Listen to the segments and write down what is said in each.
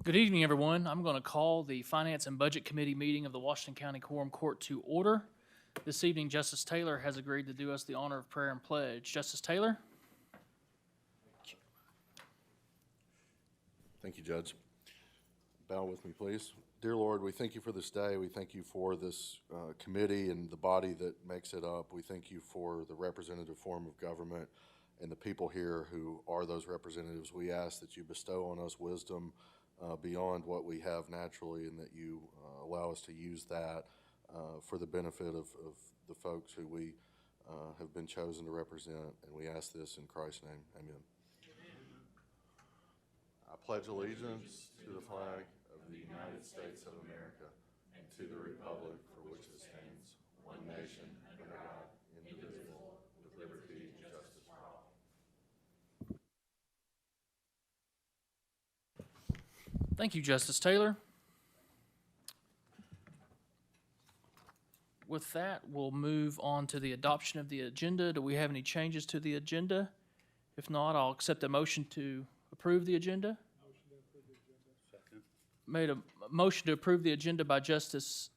Good evening, everyone. I'm going to call the Finance and Budget Committee meeting of the Washington County Quorum Court to order. This evening, Justice Taylor has agreed to do us the honor of prayer and pledge. Justice Taylor? Thank you, Judge. Bow with me, please. Dear Lord, we thank you for this day. We thank you for this committee and the body that makes it up. We thank you for the representative form of government and the people here who are those representatives. We ask that you bestow on us wisdom beyond what we have naturally, and that you allow us to use that for the benefit of the folks who we have been chosen to represent. And we ask this in Christ's name. Amen. I pledge allegiance to the flag of the United States of America and to the republic for which it stands, one nation, under God, indivisible, with liberty and justice for all. Thank you, Justice Taylor. With that, we'll move on to the adoption of the agenda. Do we have any changes to the agenda? If not, I'll accept a motion to approve the agenda. Motion to approve the agenda. Second. Made a motion to approve the agenda by Justice.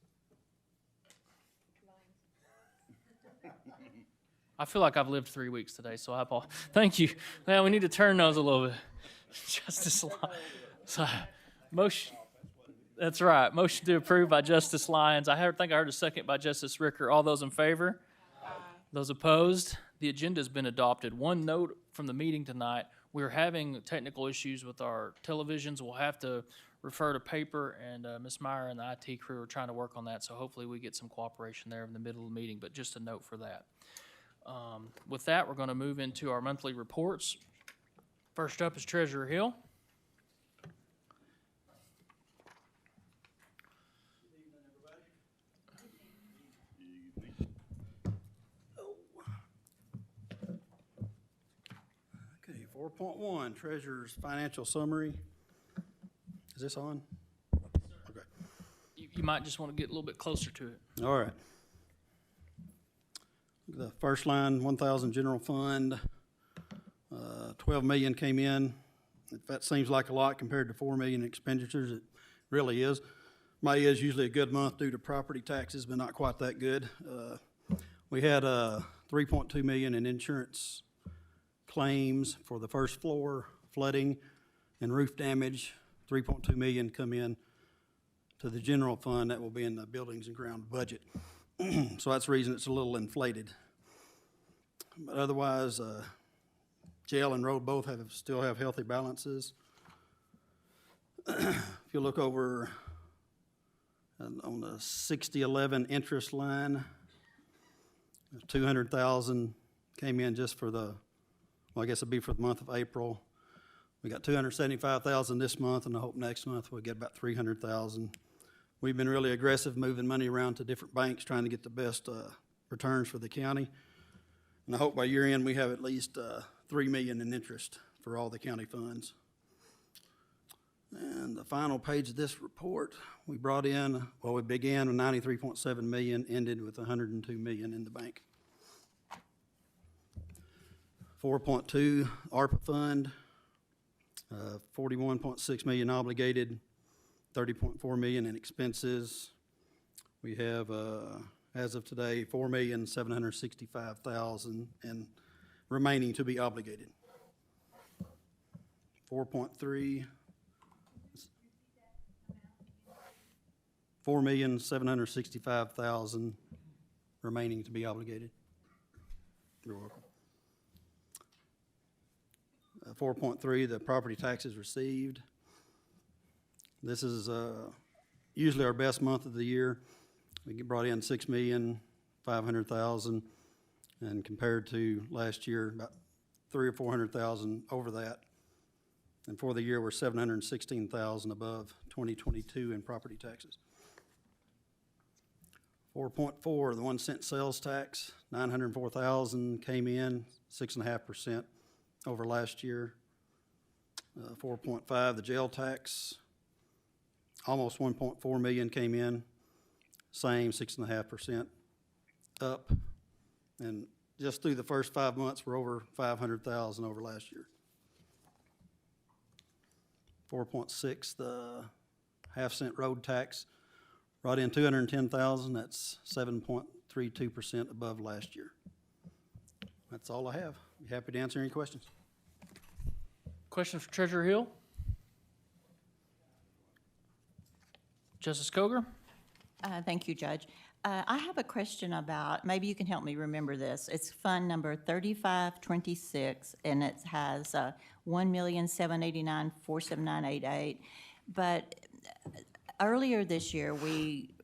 I feel like I've lived 3 weeks today, so I apologize. Thank you. Now we need to turn those a little bit. Justice motion. That's right. Motion to approve by Justice Lyons. I think I heard a second by Justice Ricker. All those in favor? Aye. Those opposed? The agenda has been adopted. One note from the meeting tonight: we're having technical issues with our televisions. We'll have to refer to paper, and Ms. Meyer and the IT crew are trying to work on that, so hopefully we get some cooperation there in the middle of the meeting, but just a note for that. With that, we're going to move into our monthly reports. First up is Treasurer Hill. Okay, 4.1, Treasurer's Financial Summary. Is this on? Okay. You might just want to get a little bit closer to it. All right. The first line, 1,000 general fund, 12 million came in. If that seems like a lot compared to 4 million expenditures, it really is. May is usually a good month due to property taxes, but not quite that good. We had 3.2 million in insurance claims for the first floor flooding and roof damage. 3.2 million come in to the general fund. That will be in the buildings and ground budget. So that's the reason it's a little inflated. But otherwise, jail and road both still have healthy balances. If you look over on the 6011 interest line, 200,000 came in just for well, I guess it'd be for the month of April. We got 275,000 this month, and I hope next month we'll get about 300,000. We've been really aggressive moving money around to different banks, trying to get the best returns for the county. And I hope by year end we have at least $3 million in interest for all the county funds. And the final page of this report, we brought in, well, we began with 93.7 million, ended with 102 million in the bank. 4.2 ARPA fund, 41.6 million obligated, 30.4 million in expenses. We have, as of today, 4,765,000 and remaining to be obligated. 4.3, 4,765,000 remaining to be obligated. You're welcome. 4.3, the property taxes received. This is usually our best month of the year. We brought in 6,500,000, and compared to last year, about 300,000 or 400,000 over that. And for the year, we're 716,000 above 2022 in property taxes. 4.4, the 1 cent sales tax, 904,000 came in, 6.5% over last year. 4.5, the jail tax, almost 1.4 million came in, same 6.5% up. And just through the first 5 months, we're over 500,000 over last year. 4.6, the half-cent road tax brought in 210,000. That's 7.32% above last year. That's all I have. Be happy to answer any questions. Questions for Treasurer Hill? Justice Coger? Thank you, Judge. I have a question about, maybe you can help me remember this. It's fund number 3526, and it has 1,789,47988. But earlier this year, we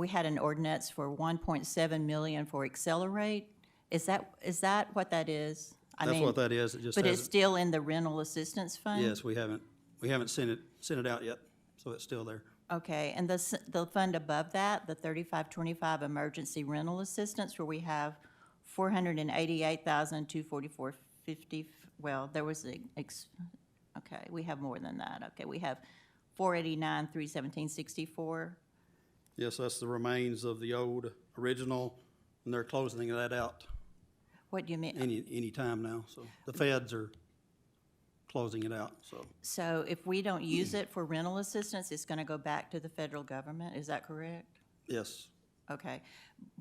had an ordinance for 1.7 million for Accelerate. Is that what that is? That's what that is. It just But it's hasn't, still in the rental assistance fund? yes, we haven't sent it out yet, so it's still there. Okay, and the fund above that, the 3525 emergency rental assistance, where we have 488,244.50, well, there was okay, we have more than that. Okay, we have 489,317.64. Yes, that's the remains of the old original, and they're closing that out What do you mean? any time now. So the feds are closing it out, so. So if we don't use it for rental assistance, it's gonna go back to the federal government, is that correct? Yes, Okay.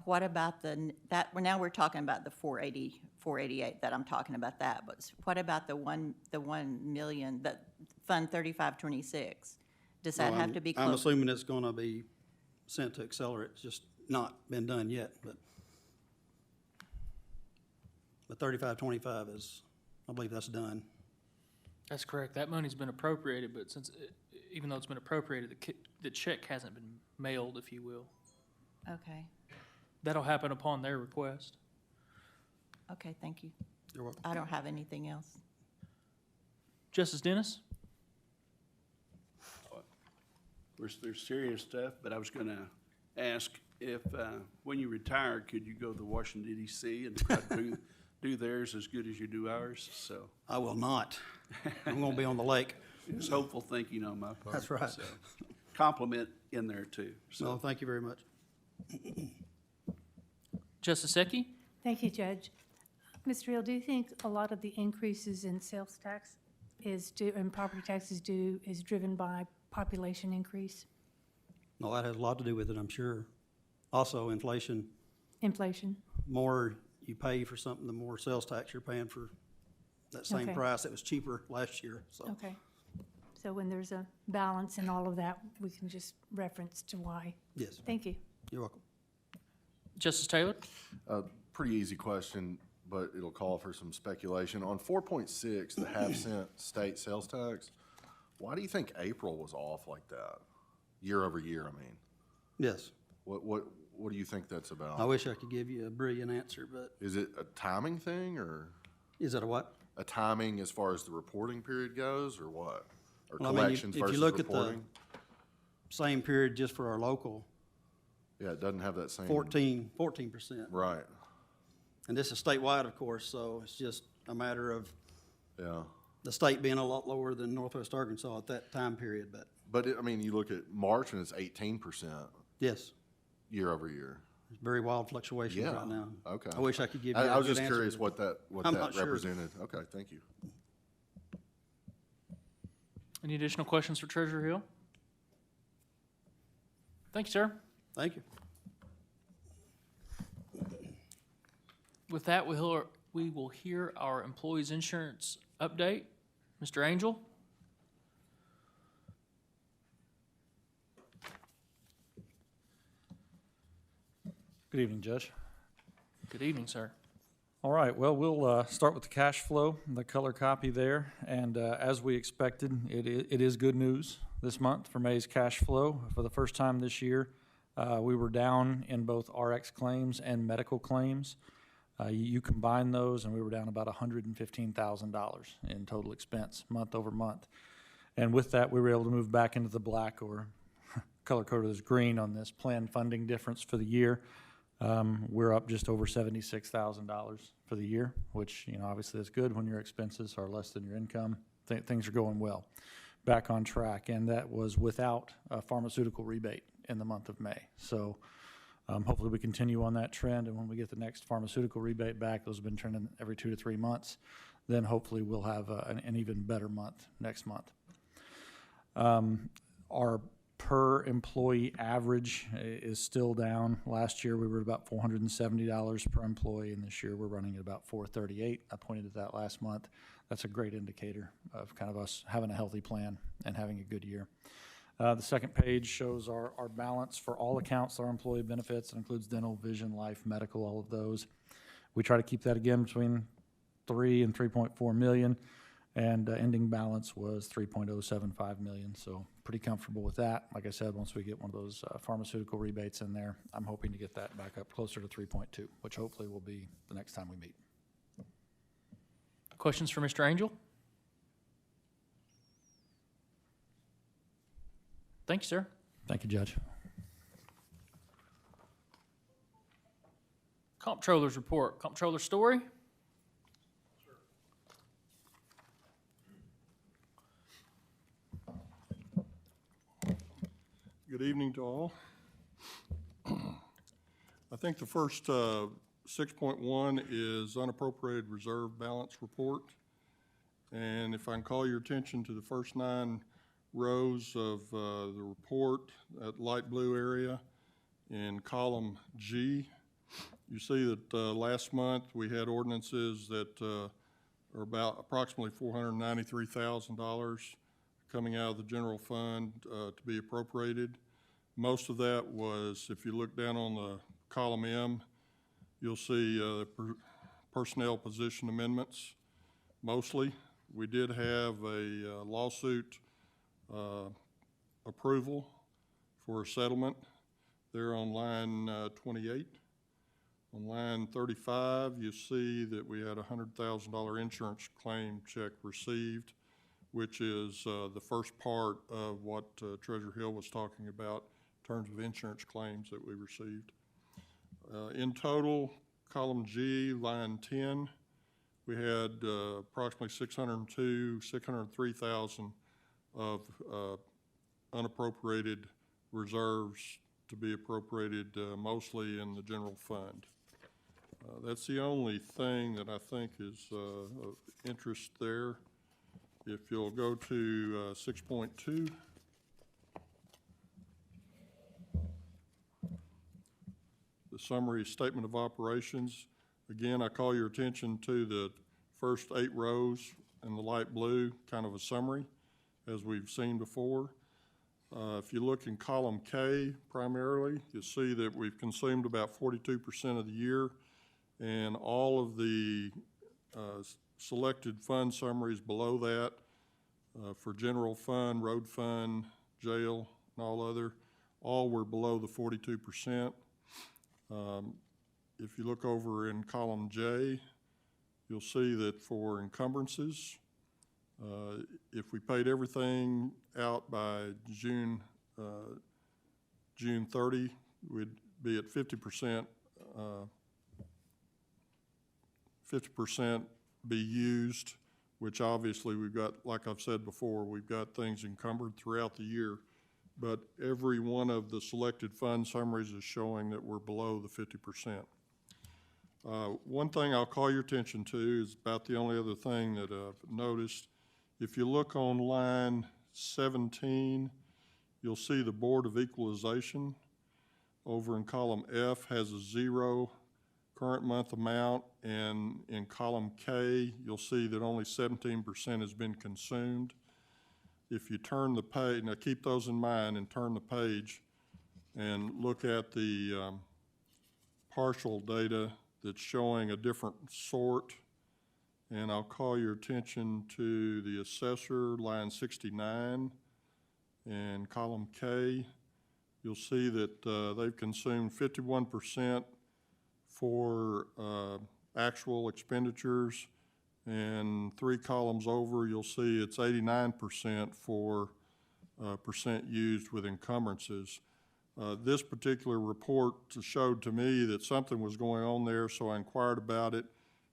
What about now we're talking about the 488 that I'm talking about that, but what about the 1 million, that Fund 3526? Does that have to be I'm closed? assuming it's gonna be sent to Accelerate, it's just not been done yet, but 3525 is, I believe that's done. That's correct. That money's been appropriated, but even though it's been appropriated, the check hasn't been mailed, if you will. Okay, That'll happen upon their request. okay, thank you. You're welcome. I don't have anything else. Justice Dennis? Of course, there's serious stuff, but I was going to ask if, when you retire, could you go to Washington DC and try to do theirs as good as you do ours? So I will not. I'm gonna be on the lake. it's hopeful thinking on my part. That's right. So, compliment in there too. So, So thank you very much. Justice Secchi? Thank you, Judge. Mr. Hill, do you think a lot of the increases in sales tax and property taxes is driven by population increase, No, that has a lot to do with it, I'm sure. Also, inflation, inflation? more you pay for something, the more sales tax you're paying for that same Okay. price. It was cheaper last year, so. Okay. So when there's a balance in all of that, we can just reference to why. Yes, Thank you. you're welcome. Justice Taylor? Pretty easy question, but it'll call for some speculation. On 4.6, the half-cent state sales tax, why do you think April was off like that? Year over year, I mean. Yes, What do you think that's I about? wish I could give you a brilliant answer, but Is it a timing thing, or is that a what? a timing as far as the reporting period goes, or what? Or Well, I mean, collections if you versus look at the reporting? same period just for our local, Yeah, it doesn't have that same. 14%. Right, And this is statewide, of course, so it's just a matter of yeah. the state being a lot lower than Northwest Arkansas at that time period, but But, I mean, you look at March and it's 18% yes, year over year. there's very wild fluctuations Yeah, right now. okay. I wish I could give you I a was good just answer, curious but what that I'm not sure. represented. Okay, thank you. Any additional questions for Treasurer Hill? Thank you, sir. Thank you. With that, we will hear our employees' insurance update. Mr. Angel? Good evening, Judge. Good evening, sir. All right, well, we'll start with the cash flow, the color copy there. And as we expected, it is good news this month for May's cash flow. For the first time this year, we were down in both RX claims and medical claims. You combine those, and we were down about $115,000 in total expense month over month. And with that, we were able to move back into the black, or color-coded as green, on this planned funding difference for the year. We're up just over $76,000 for the year, which, obviously is good when your expenses are less than your income. Things are going well, back on track, and that was without a pharmaceutical rebate in the month of May. So hopefully we continue on that trend, and when we get the next pharmaceutical rebate back, those have been trending every 2 to 3 months, then hopefully we'll have an even better month next month. Our per employee average is still down. Last year, we were about $470 per employee, and this year we're running at about $438. I pointed at that last month. That's a great indicator of kind of us having a healthy plan and having a good year. The second page shows our balance for all accounts, our employee benefits. It includes dental, vision, life, medical, all of those. We try to keep that again between 3 and 3.4 million, and ending balance was 3.075 million. So pretty comfortable with that. Like I said, once we get one of those pharmaceutical rebates in there, I'm hoping to get that back up closer to 3.2, which hopefully will be the next time we meet. Questions for Mr. Angel? Thank you, sir. Thank you, Judge. Comptroller's report. Comptroller Story? Good evening to all. I think the first 6.1 is unappropriated reserve balance report. And if I can call your attention to the first 9 rows of the report, that light blue area in column G, you see that last month we had ordinances that are about approximately $493,000 coming out of the general fund to be appropriated. Most of that was, if you look down on the column M, you'll see personnel position amendments. Mostly, we did have a lawsuit approval for a settlement there on line 28. On line 35, you see that we had a $100,000 insurance claim check received, which is the first part of what Treasurer Hill was talking about in terms of insurance claims that we received. In total, column G, line 10, we had approximately $603,000 of unappropriated reserves to be appropriated mostly in the general fund. That's the only thing that I think is of interest there. If you'll go to 6.2. The summary statement of operations. Again, I call your attention to the first 8 rows in the light blue, kind of a summary, as we've seen before. If you look in column K primarily, you'll see that we've consumed about 42% of the year, and all of the selected fund summaries below that for general fund, road fund, jail, and all other, all were below the 42%. If you look over in column J, you'll see that for encumbrances, if we paid everything out by June 30, we'd be at 50%. 50% be used, which obviously we've got, like I've said before, we've got things encumbered throughout the year. But every one of the selected fund summaries is showing that we're below the 50%. One thing I'll call your attention to is about the only other thing that I've noticed. If you look on line 17, you'll see the Board of Equalization over in column F has a 0 current month amount, and in column K, you'll see that only 17% has been consumed. If you turn the page, now keep those in mind and turn the page and look at the partial data that's showing a different sort. And I'll call your attention to the assessor, line 69, and column K. You'll see that they've consumed 51% for actual expenditures, and 3 columns over, you'll see it's 89% for percent used with encumbrances. This particular report showed to me that something was going on there, so I inquired about it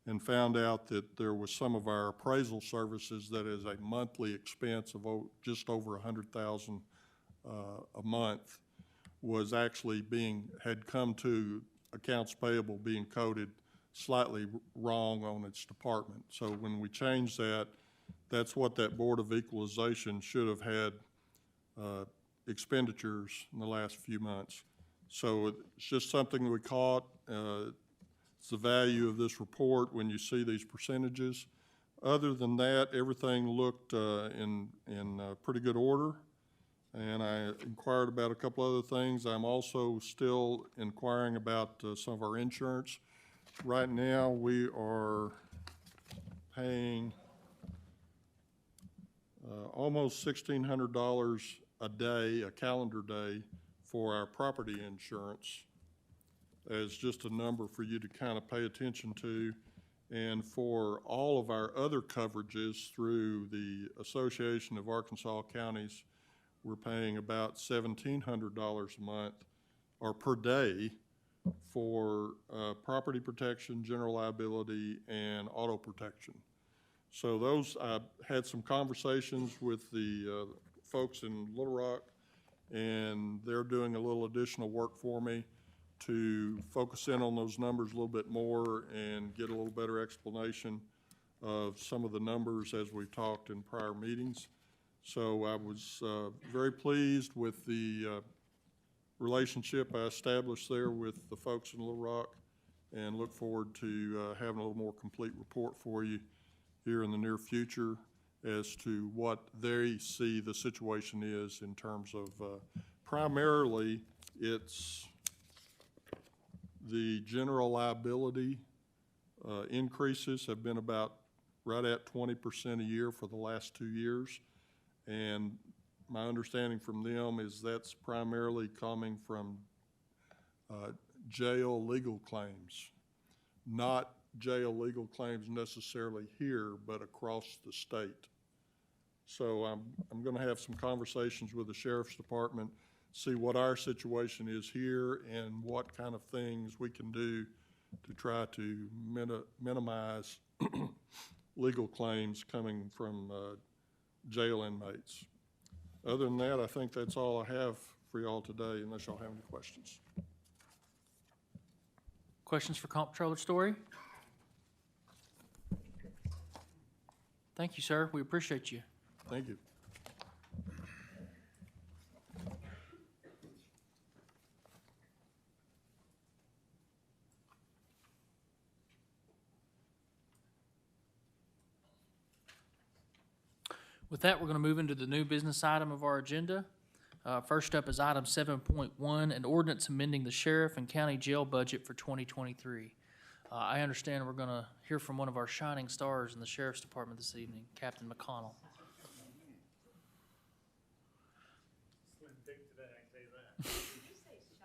and found out that there was some of our appraisal services that is a monthly expense of just over $100,000 a month was actually had come to accounts payable being coded slightly wrong on its department. So when we changed that, that's what that Board of Equalization should have had expenditures in the last few months. So it's just something we caught. It's the value of this report when you see these percentages. Other than that, everything looked in pretty good order. And I inquired about a couple other things. I'm also still inquiring about some of our insurance. Right now, we are paying almost $1,600 a day, a calendar day, for our property insurance, as just a number for you to kind of pay attention to. And for all of our other coverages through the Association of Arkansas Counties, we're paying about $1,700 a month or per day for property protection, general liability, and auto protection. So those, I had some conversations with the folks in Little Rock, and they're doing a little additional work for me to focus in on those numbers a little bit more and get a little better explanation of some of the numbers as we've talked in prior meetings. So I was very pleased with the relationship I established there with the folks in Little Rock, and look forward to having a little more complete report for you here in the near future as to what they see the situation is in terms of primarily it's the general liability increases have been about right at 20% a year for the last 2 years. And my understanding from them is that's primarily coming from jail legal claims, not jail legal claims necessarily here, but across the state. So I'm going to have some conversations with the Sheriff's Department, see what our situation is here and what kind of things we can do to try to minimize legal claims coming from jail inmates. Other than that, I think that's all I have for y'all today, unless y'all have any questions. Questions for Comptroller Story? Thank you, sir. We appreciate you. Thank you. With that, we're going to move into the new business item of our agenda. First up is item 7.1, an ordinance amending the sheriff and county jail budget for 2023. I understand we're going to hear from one of our shining stars in the Sheriff's Department this evening, Captain McConnell. Slim pick today, I can tell you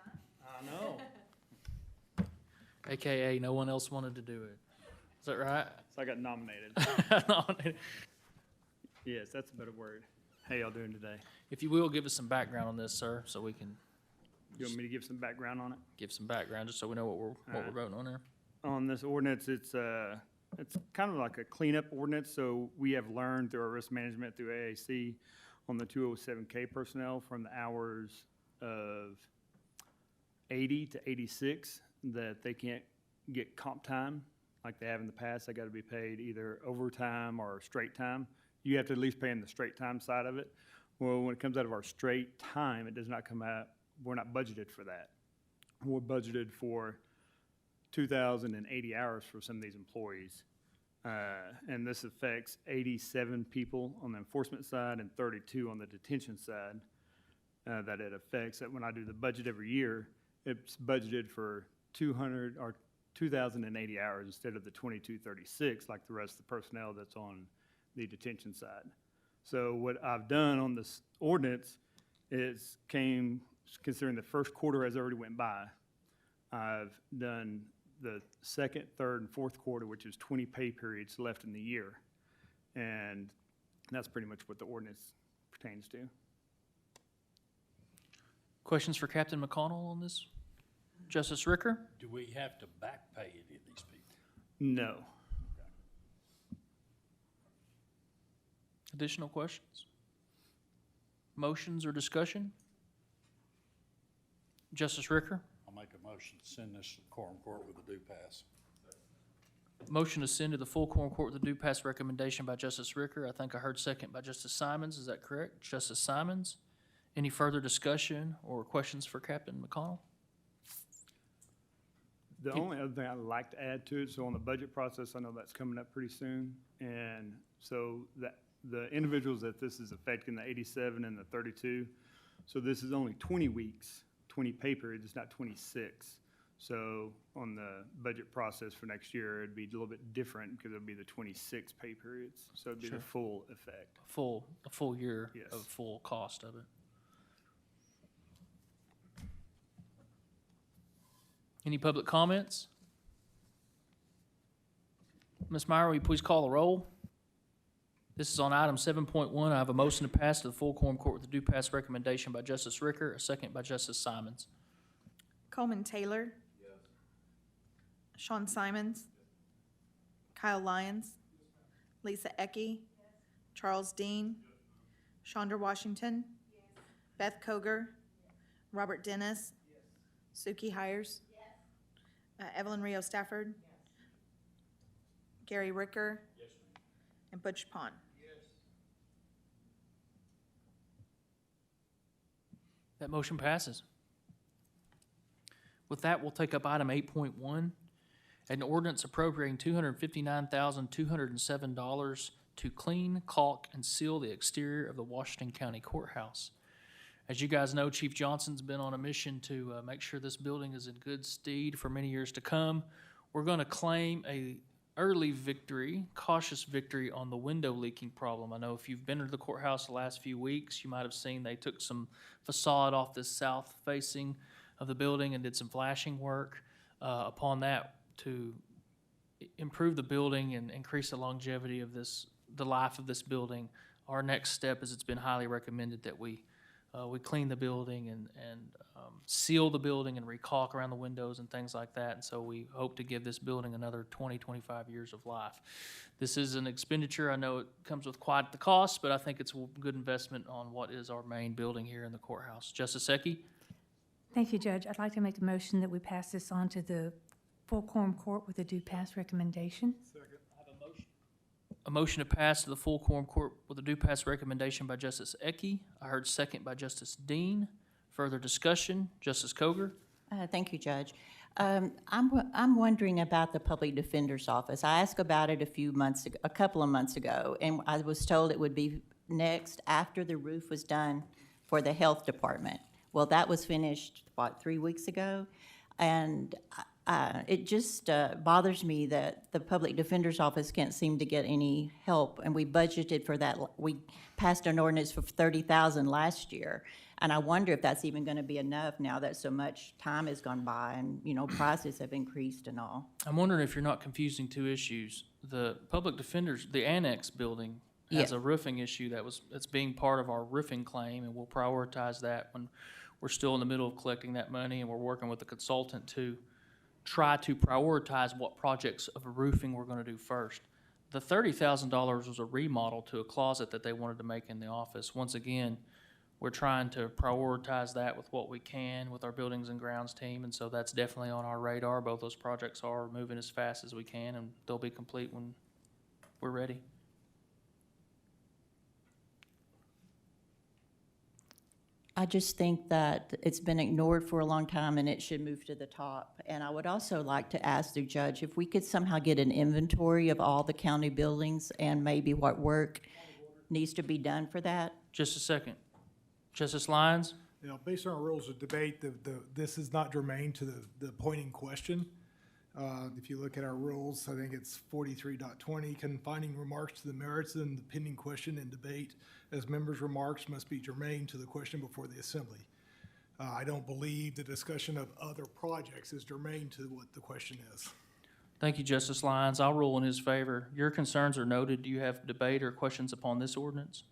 that. I know. AKA, no one else wanted to do it. Is that right? So I got nominated. Yes, that's a better word. How y'all doing today? If you will, give us some background on this, sir, so we can You want me to give some background on it? give some background, just so we know what we're voting on here. On this ordinance, it's kind of like a cleanup ordinance, so we have learned through our risk management through AAC on the 207K personnel from the hours of 80 to 86 that they can't get comp time like they have in the past. They got to be paid either overtime or straight time. You have to at least pay them the straight time side of it. Well, when it comes out of our straight time, it does not come out, we're not budgeted for that. We're budgeted for 2,080 hours for some of these employees. And this affects 87 people on the enforcement side and 32 on the detention side that it affects. That when I do the budget every year, it's budgeted for 200 or 2,080 hours instead of the 2,236 like the rest of the personnel that's on the detention side. So what I've done on this ordinance is considering the first quarter has already went by, I've done the second, third, and fourth quarter, which is 20 pay periods left in the year. And that's pretty much what the ordinance pertains to. Questions for Captain McConnell on this? Justice Ricker? Do we have to back pay any of these people? No. Additional questions? Motions or discussion? Justice Ricker? I'll make a motion to send this to quorum court with a due pass. Motion to send to the full quorum court with a due pass recommendation by Justice Ricker. I think I heard second by Justice Simons. Is that correct? Justice Simons? Any further discussion or questions for Captain McConnell? The only other thing I'd like to add to it, so on the budget process, I know that's coming up pretty soon. And so that, the individuals that this is affecting, the 87 and the 32, so this is only 20 weeks, 20 pay periods, it's not 26. So on the budget process for next year, it'd be a little bit different because it'd be the 26 pay periods. So it'd be the full effect. A full year Yes. of full cost of it. Any public comments? Ms. Meyer, will you please call the roll? This is on item 7.1. I have a motion to pass to the full quorum court with a due pass recommendation by Justice Ricker, a second by Justice Simons. Coleman Taylor. Sean Simons. Kyle Lyons. Lisa Ecke. Charles Dean. Chandra Washington. Beth Koger. Robert Dennis. Suki Hires. Evelyn Rio Stafford. Gary Ricker. And Butch Pond. That motion passes. With that, we'll take up item 8.1, an ordinance appropriating $259,207 to clean, caulk, and seal the exterior of the Washington County Courthouse. As you guys know, Chief Johnson's been on a mission to make sure this building is in good stead for many years to come. We're going to claim a early victory, cautious victory on the window leaking problem. I know if you've been to the courthouse the last few weeks, you might have seen they took some facade off the south facing of the building and did some flashing work upon that to improve the building and increase the longevity of the life of this building. Our next step is it's been highly recommended that we clean the building and seal the building and recaulk around the windows and things like that. And so we hope to give this building another 20, 25 years of life. This is an expenditure. I know it comes with quite the cost, but I think it's a good investment on what is our main building here in the courthouse. Justice Ecke? Thank you, Judge. I'd like to make a motion that we pass this on to the full quorum court with a due pass recommendation. A motion to pass to the full quorum court with a due pass recommendation by Justice Ecke. I heard second by Justice Dean. Further discussion, Justice Koger? Thank you, Judge. I'm wondering about the Public Defender's Office. I asked about it a couple of months ago, and I was told it would be next after the roof was done for the Health Department. Well, that was finished, 3 weeks ago? And it just bothers me that the Public Defender's Office can't seem to get any help, and we budgeted for that. We passed an ordinance for $30,000 last year, and I wonder if that's even going to be enough now that so much time has gone by and, prices have increased and all. I'm wondering if you're not confusing two issues. The public defenders, the annex building has a roofing issue that's being part of our roofing claim, and we'll prioritize that when we're still in the middle of collecting that money, and we're working with the consultant to try to prioritize what projects of roofing we're going to do first. The $30,000 was a remodel to a closet that they wanted to make in the office. Once again, we're trying to prioritize that with what we can with our buildings and grounds team, and so that's definitely on our radar. Both those projects are moving as fast as we can, and they'll be complete when we're ready. I just think that it's been ignored for a long time and it should move to the top. And I would also like to ask the judge if we could somehow get an inventory of all the county buildings and maybe what work needs to be done for that. Just a second. Justice Lyons? Based on our rules of debate, this is not germane to the point in question. If you look at our rules, I think it's 43.20, confining remarks to the merits and the pending question and debate as members' remarks must be germane to the question before the assembly. I don't believe the discussion of other projects is germane to what the question is. Thank you, Justice Lyons. I'll rule in his favor. Your concerns are noted. Do you have debate or questions upon this ordinance?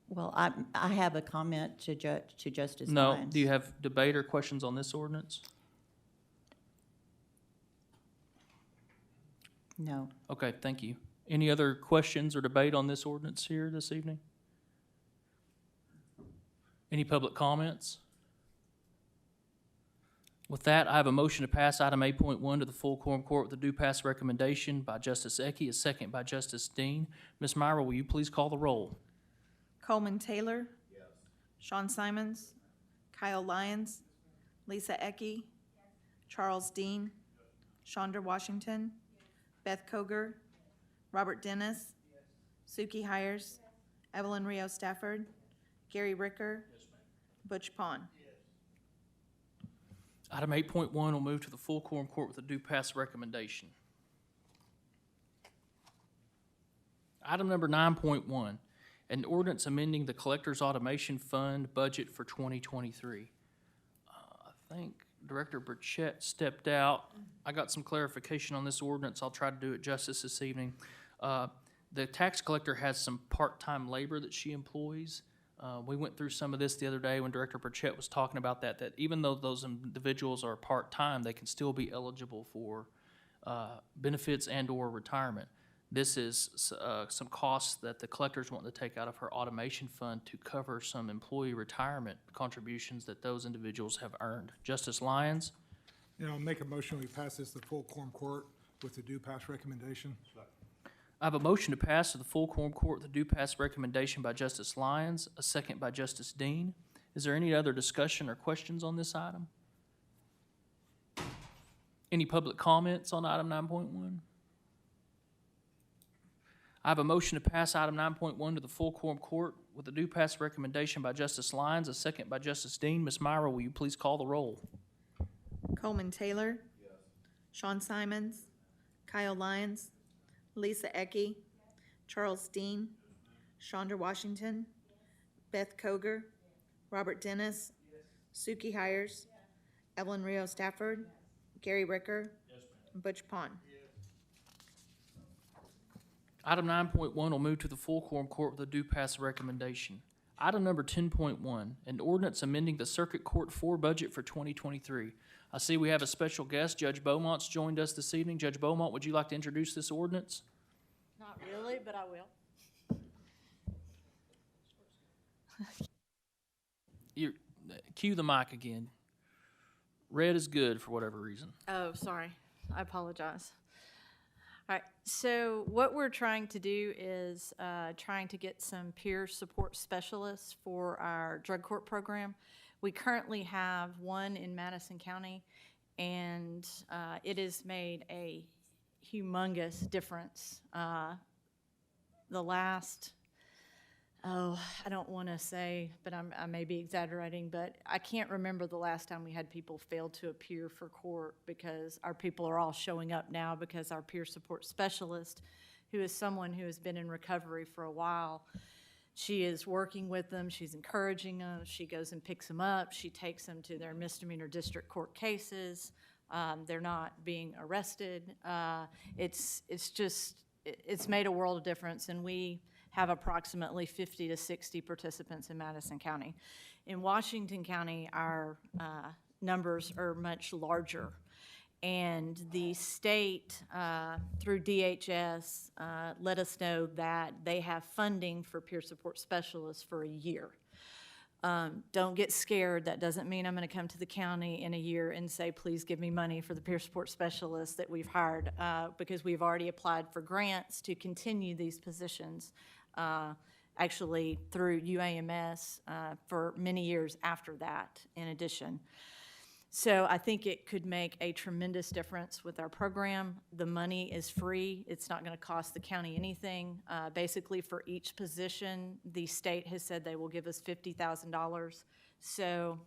Well, I have a comment to Justice No. Lyons. Do you have debate or questions on this ordinance? No. Okay, thank you. Any other questions or debate on this ordinance here this evening? Any public comments? With that, I have a motion to pass item 8.1 to the full quorum court with a due pass recommendation by Justice Ecke, a second by Justice Dean. Ms. Myra, will you please call the roll? Coleman Taylor. Sean Simons, Kyle Lyons, Lisa Ecke, Charles Dean, Chandra Washington, Beth Koger, Robert Dennis, Suki Hires, Evelyn Rio Stafford, Gary Ricker, Butch Pond. Item 8.1 will move to the full quorum court with a due pass recommendation. Item number 9.1, an ordinance amending the Collectors Automation Fund budget for 2023. I think Director Burchett stepped out. I got some clarification on this ordinance. I'll try to do it justice this evening. The tax collector has some part-time labor that she employs. We went through some of this the other day when Director Burchett was talking about that even though those individuals are part-time, they can still be eligible for benefits and/or retirement. This is some costs that the collector's wanting to take out of her automation fund to cover some employee retirement contributions that those individuals have earned. Justice Lyons? You know, make a motion, we pass this to full quorum court with the due pass recommendation. I have a motion to pass to the full quorum court with a due pass recommendation by Justice Lyons, a second by Justice Dean. Is there any other discussion or questions on this item? Any public comments on item 9.1? I have a motion to pass item 9.1 to the full quorum court with a due pass recommendation by Justice Lyons, a second by Justice Dean. Ms. Myra, will you please call the roll? Coleman Taylor. Yes. Sean Simons. Kyle Lyons. Lisa Ecke. Charles Dean. Chandra Washington. Beth Koger. Robert Dennis. Suki Hires. Evelyn Rio Stafford. Gary Ricker. Butch Pond. Item 9.1 will move to the full quorum court with a due pass recommendation. Item number 10.1, an ordinance amending the Circuit Court 4 budget for 2023. I see we have a special guest. Judge Beaumont's joined us this evening. Judge Beaumont, would you like to introduce this ordinance? Not really, but I will. Cue the mic again. Red is good for whatever reason. Oh, sorry. I apologize. All right, so what we're trying to do is trying to get some peer support specialists for our drug court program. We currently have one in Madison County, and it has made a humongous difference. The last, I don't want to say, but I may be exaggerating, but I can't remember the last time we had people fail to appear for court because our people are all showing up now because our peer support specialist, who is someone who has been in recovery for a while, she is working with them, she's encouraging them, she goes and picks them up, she takes them to their misdemeanor district court cases, they're not being arrested. It's made a world of difference, and we have approximately 50 to 60 participants in Madison County. In Washington County, our numbers are much larger. And the state, through DHS, let us know that they have funding for peer support specialists for a year. Don't get scared. That doesn't mean I'm going to come to the county in a year and say, please give me money for the peer support specialists that we've hired, because we've already applied for grants to continue these positions, actually through UAMS for many years after that in addition. So I think it could make a tremendous difference with our program. The money is free. It's not going to cost the county anything. Basically, for each position, the state has said they will give us $50,000. So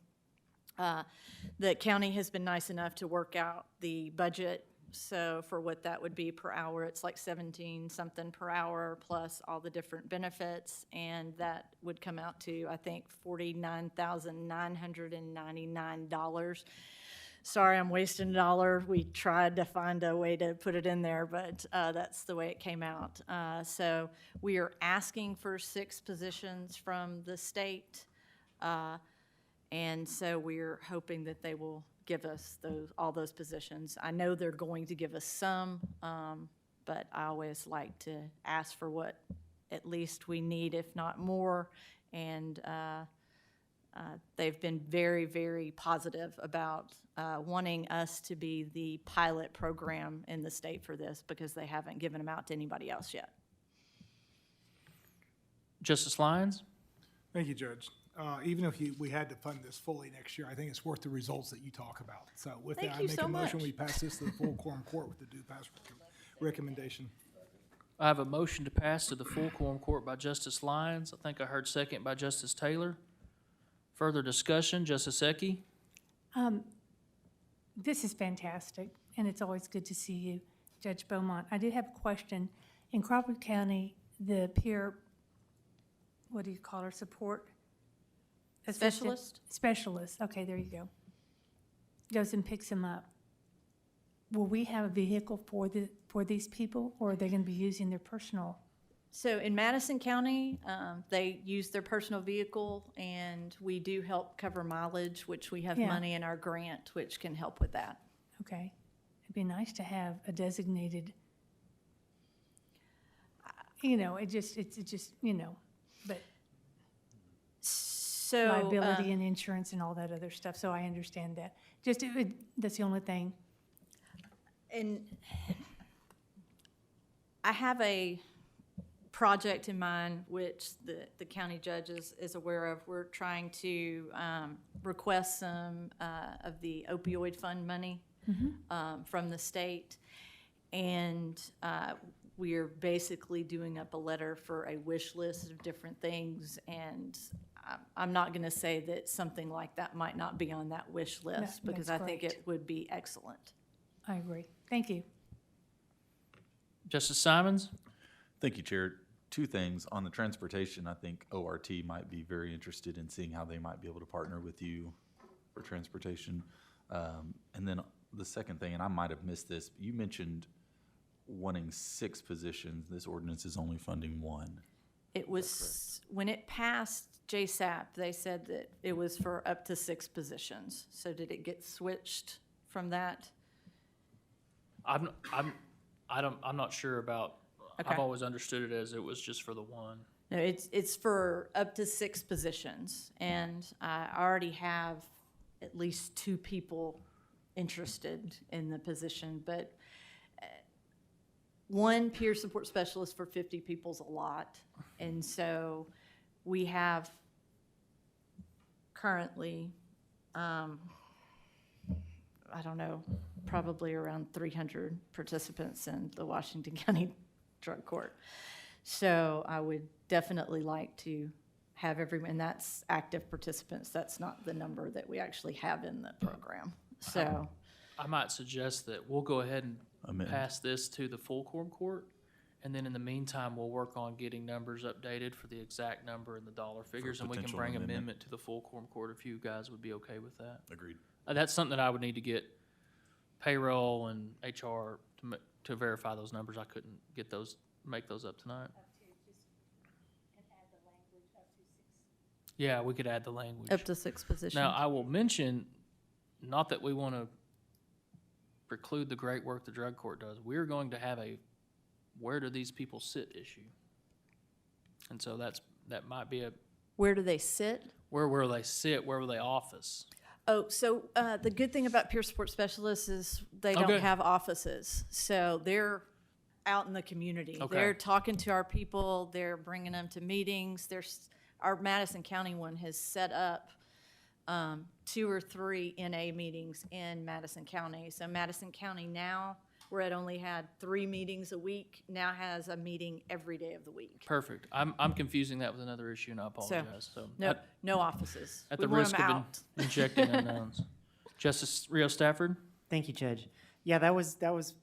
the county has been nice enough to work out the budget. So for what that would be per hour, it's like 17 something per hour plus all the different benefits, and that would come out to, I think, $49,999. Sorry, I'm wasting $1. We tried to find a way to put it in there, but that's the way it came out. So we are asking for 6 positions from the state, and so we're hoping that they will give us all those positions. I know they're going to give us some, but I always like to ask for what at least we need, if not more. And they've been very, very positive about wanting us to be the pilot program in the state for this, because they haven't given them out to anybody else yet. Justice Lyons? Thank you, Judge. even if we had to fund this fully next year, I think it's worth the results that you talk about. So with Thank that, I you make so a motion, much. we pass this to the full quorum court with the due pass recommendation. I have a motion to pass to the full quorum court by Justice Lyons. I think I heard second by Justice Taylor. Further discussion, Justice Ecke? This is fantastic, and it's always good to see you, Judge Beaumont. I did have a question. In Crawford County, the peer, what do you call her, support? assistant- Specialist? Specialist, okay, there you go. Goes and picks them up. Will we have a vehicle for these people, or are they gonna be using their personal? So in Madison County, they use their personal vehicle, and we do help cover mileage, which we have Yeah. money in our grant, which can help with that. Okay, it'd be nice to have a designated, it's just, but So. liability and insurance and all that other stuff, so I understand that. Just, that's the only thing. And I have a project in mind, which the county judge is aware of. We're trying to request some of the opioid fund money from the state. And we're basically doing up a letter for a wish list of different things. And I'm not going to say that something like that might not be on that wish list, because I that's think great. it would be excellent. I agree. Thank you. Justice Simons? Thank you, Chair. Two things. On the transportation, I think ORT might be very interested in seeing how they might be able to partner with you for transportation. And then the second thing, and I might have missed this, but you mentioned wanting 6 positions. This ordinance is only funding 1. It was, when it passed JSAP, they said that it was for up to 6 positions. So did it get switched from that? I'm not sure about, Okay. I've always understood it as it was just for the one. No, it's for up to 6 positions, and I already have at least 2 people interested in the position, but one peer support specialist for 50 people is a lot, and so we have currently, I don't know, probably around 300 participants in the Washington County Drug Court. So I would definitely like to have everyone, and that's active participants. That's not the number that we actually have in the program. So, I might suggest that we'll go ahead and Amend. pass this to the full quorum court, and then in the meantime, we'll work on getting numbers updated for the exact number and the dollar figures, and we can potential bring amendment. amendment to the full quorum court if you guys would be okay with that. Agreed. That's something that I would need to get payroll and HR to verify those numbers. I couldn't make those up tonight. Yeah, we could add the language. up to 6 positions. Now, I will mention, not that we want to preclude the great work the drug court does, we're going to have a where do these people sit issue. And so that might be a, Where do they sit? where will they sit, where will they office? Oh, so the good thing about peer support specialists is they Okay. don't have offices. So they're out in the community. Okay. They're talking to our people. They're bringing them to meetings. Our Madison County one has set up 2 or 3 NA meetings in Madison County. So Madison County now, where it only had 3 meetings a week, now has a meeting every day of the week. Perfect. I'm confusing that with another issue, and I apologize. So No offices. at We the want risk them of out. injecting unknowns. Justice Rio Stafford? Thank you, Judge. Yeah, that was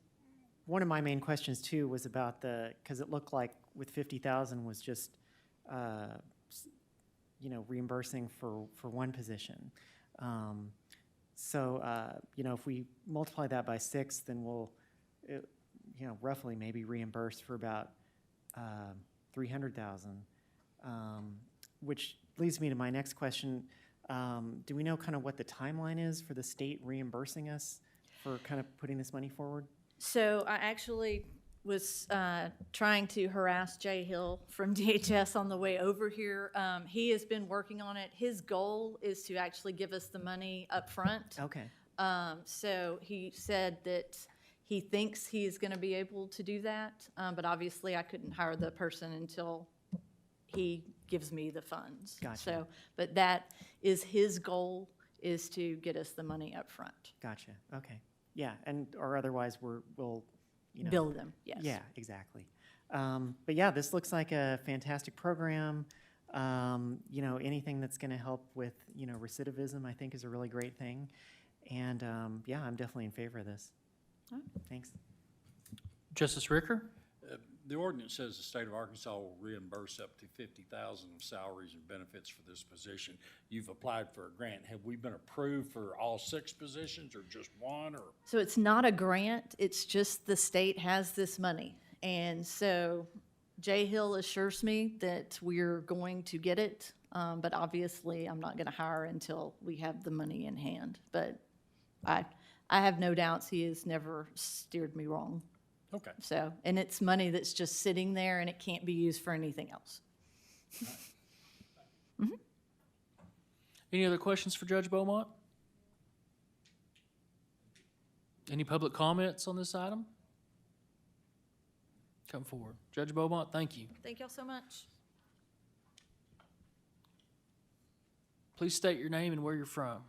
one of my main questions too, was about because it looked like with 50,000 was just, reimbursing for one position. If we multiply that by 6, then we'll, roughly maybe reimburse for about 300,000, which leads me to my next question. Do we know kind of what the timeline is for the state reimbursing us for kind of putting this money forward? So I actually was trying to harass Jay Hill from DHS on the way over here. He has been working on it. His goal is to actually give us the money up front. Okay. So he said that he thinks he is going to be able to do that, but obviously I couldn't hire the person until he gives me the funds. Gotcha. So, but that is his goal, is to get us the money up front. Gotcha, okay. Yeah, or otherwise we'll, you know. Bill them, yes. Yeah, exactly. But yeah, this looks like a fantastic program. You know, anything that's gonna help with, you know, recidivism, I think is a really great thing. And, yeah, I'm definitely in favor of this. All right. Thanks. Justice Ricker? The ordinance says the state of Arkansas will reimburse up to $50,000 of salaries and benefits for this position. You've applied for a grant. Have we been approved for all 6 positions or just one, or? So it's not a grant, it's just the state has this money. And so Jay Hill assures me that we're going to get it, but obviously I'm not gonna hire until we have the money in hand. But I have no doubts he has never steered me wrong. Okay. So, and it's money that's just sitting there and it can't be used for anything else. Any other questions for Judge Beaumont? Any public comments on this item? Come forward. Judge Beaumont, thank you. Thank y'all so much. Please state your name and where you're from.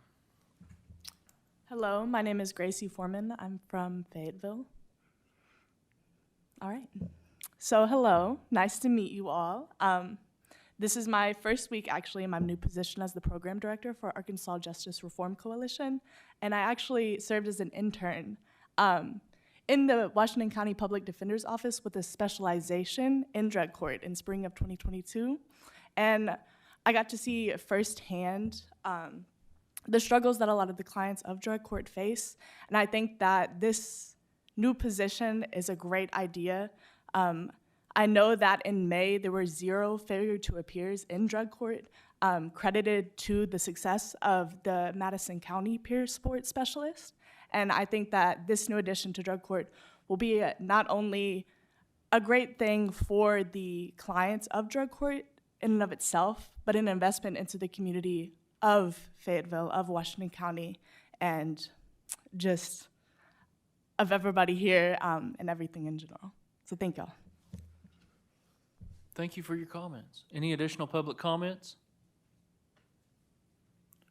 Hello, my name is Gracie Foreman. I'm from Fayetteville. All right. So hello, nice to meet you all. This is my first week actually in my new position as the program director for Arkansas Justice Reform Coalition, and I actually served as an intern in the Washington County Public Defender's Office with a specialization in drug court in spring of 2022. And I got to see firsthand the struggles that a lot of the clients of drug court face. And I think that this new position is a great idea. I know that in May, there were 0 failure to appears in drug court, credited to the success of the Madison County peer support specialist. And I think that this new addition to drug court will be not only a great thing for the clients of drug court in and of itself, but an investment into the community of Fayetteville, of Washington County, and just of everybody here and everything in general. So thank y'all. Thank you for your comments. Any additional public comments?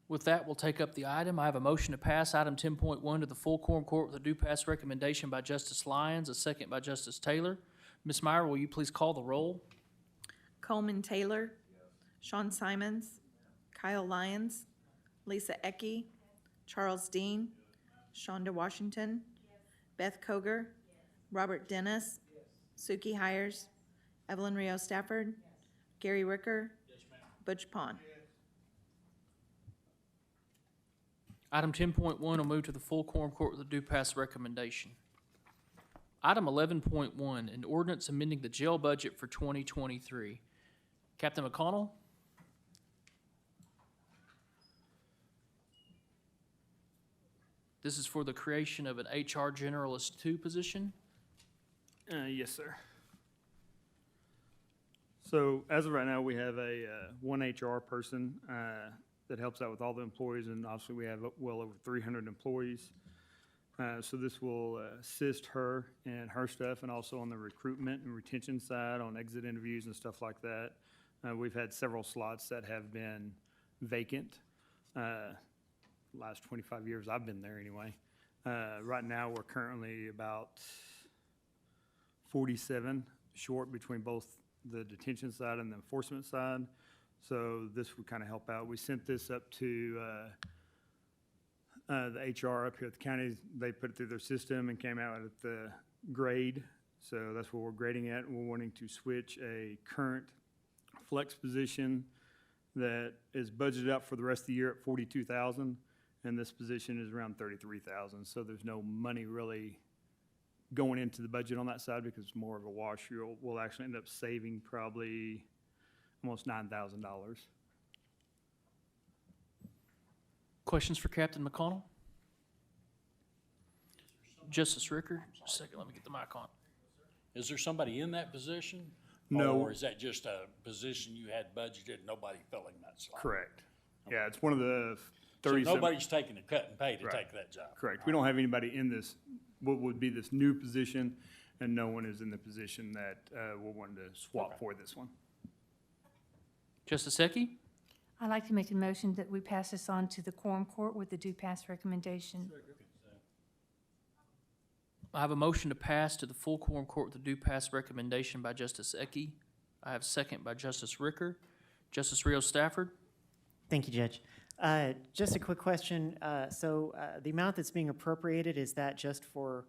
With that, we'll take up the item. I have a motion to pass item 10.1 to the full quorum court with a due pass recommendation by Justice Lyons, a second by Justice Taylor. Ms. Meyer, will you please call the roll? Coleman Taylor. Sean Simons. Kyle Lyons. Lisa Ecke. Charles Dean. Shonda Washington. Beth Koger. Robert Dennis. Suki Hires. Evelyn Rio Stafford. Gary Ricker. Butch Pond. Item 10.1 will move to the full quorum court with a due pass recommendation. Item 11.1, an ordinance amending the jail budget for 2023. Captain McConnell? This is for the creation of an HR Generalist 2 position. Yes, sir. So as of right now, we have a one HR person that helps out with all the employees, and obviously we have well over 300 employees. So this will assist her and her stuff, and also on the recruitment and retention side, on exit interviews and stuff like that. We've had several slots that have been vacant. Last 25 years I've been there anyway. Right now, we're currently about 47 short between both the detention side and the enforcement side. So this would kind of help out. We sent this up to the HR up here at the county. They put it through their system and came out at the grade. So that's what we're grading at. We're wanting to switch a current flex position that is budgeted out for the rest of the year at 42,000, and this position is around 33,000. So there's no money really going into the budget on that side because it's more of a wash. We'll actually end up saving probably almost $9,000. Questions for Captain McConnell? Justice Ricker? Just a second, let me get the mic on. Is there somebody in that position? No. Or is that just a position you had budgeted, nobody filling that slot? Correct. Yeah, it's one of the So 37. nobody's taking a cut and pay to Right. take that job? Correct. We don't have anybody in this, what would be this new position, and no one is in the position that we're wanting to swap for this one. Justice Ecke? I'd like to make a motion that we pass this on to the quorum court with the due pass recommendation. I have a motion to pass to the full quorum court with the due pass recommendation by Justice Ecke. I have a second by Justice Ricker. Justice Rios Stafford? Thank you, Judge. Just a quick question. The amount that's being appropriated, is that just for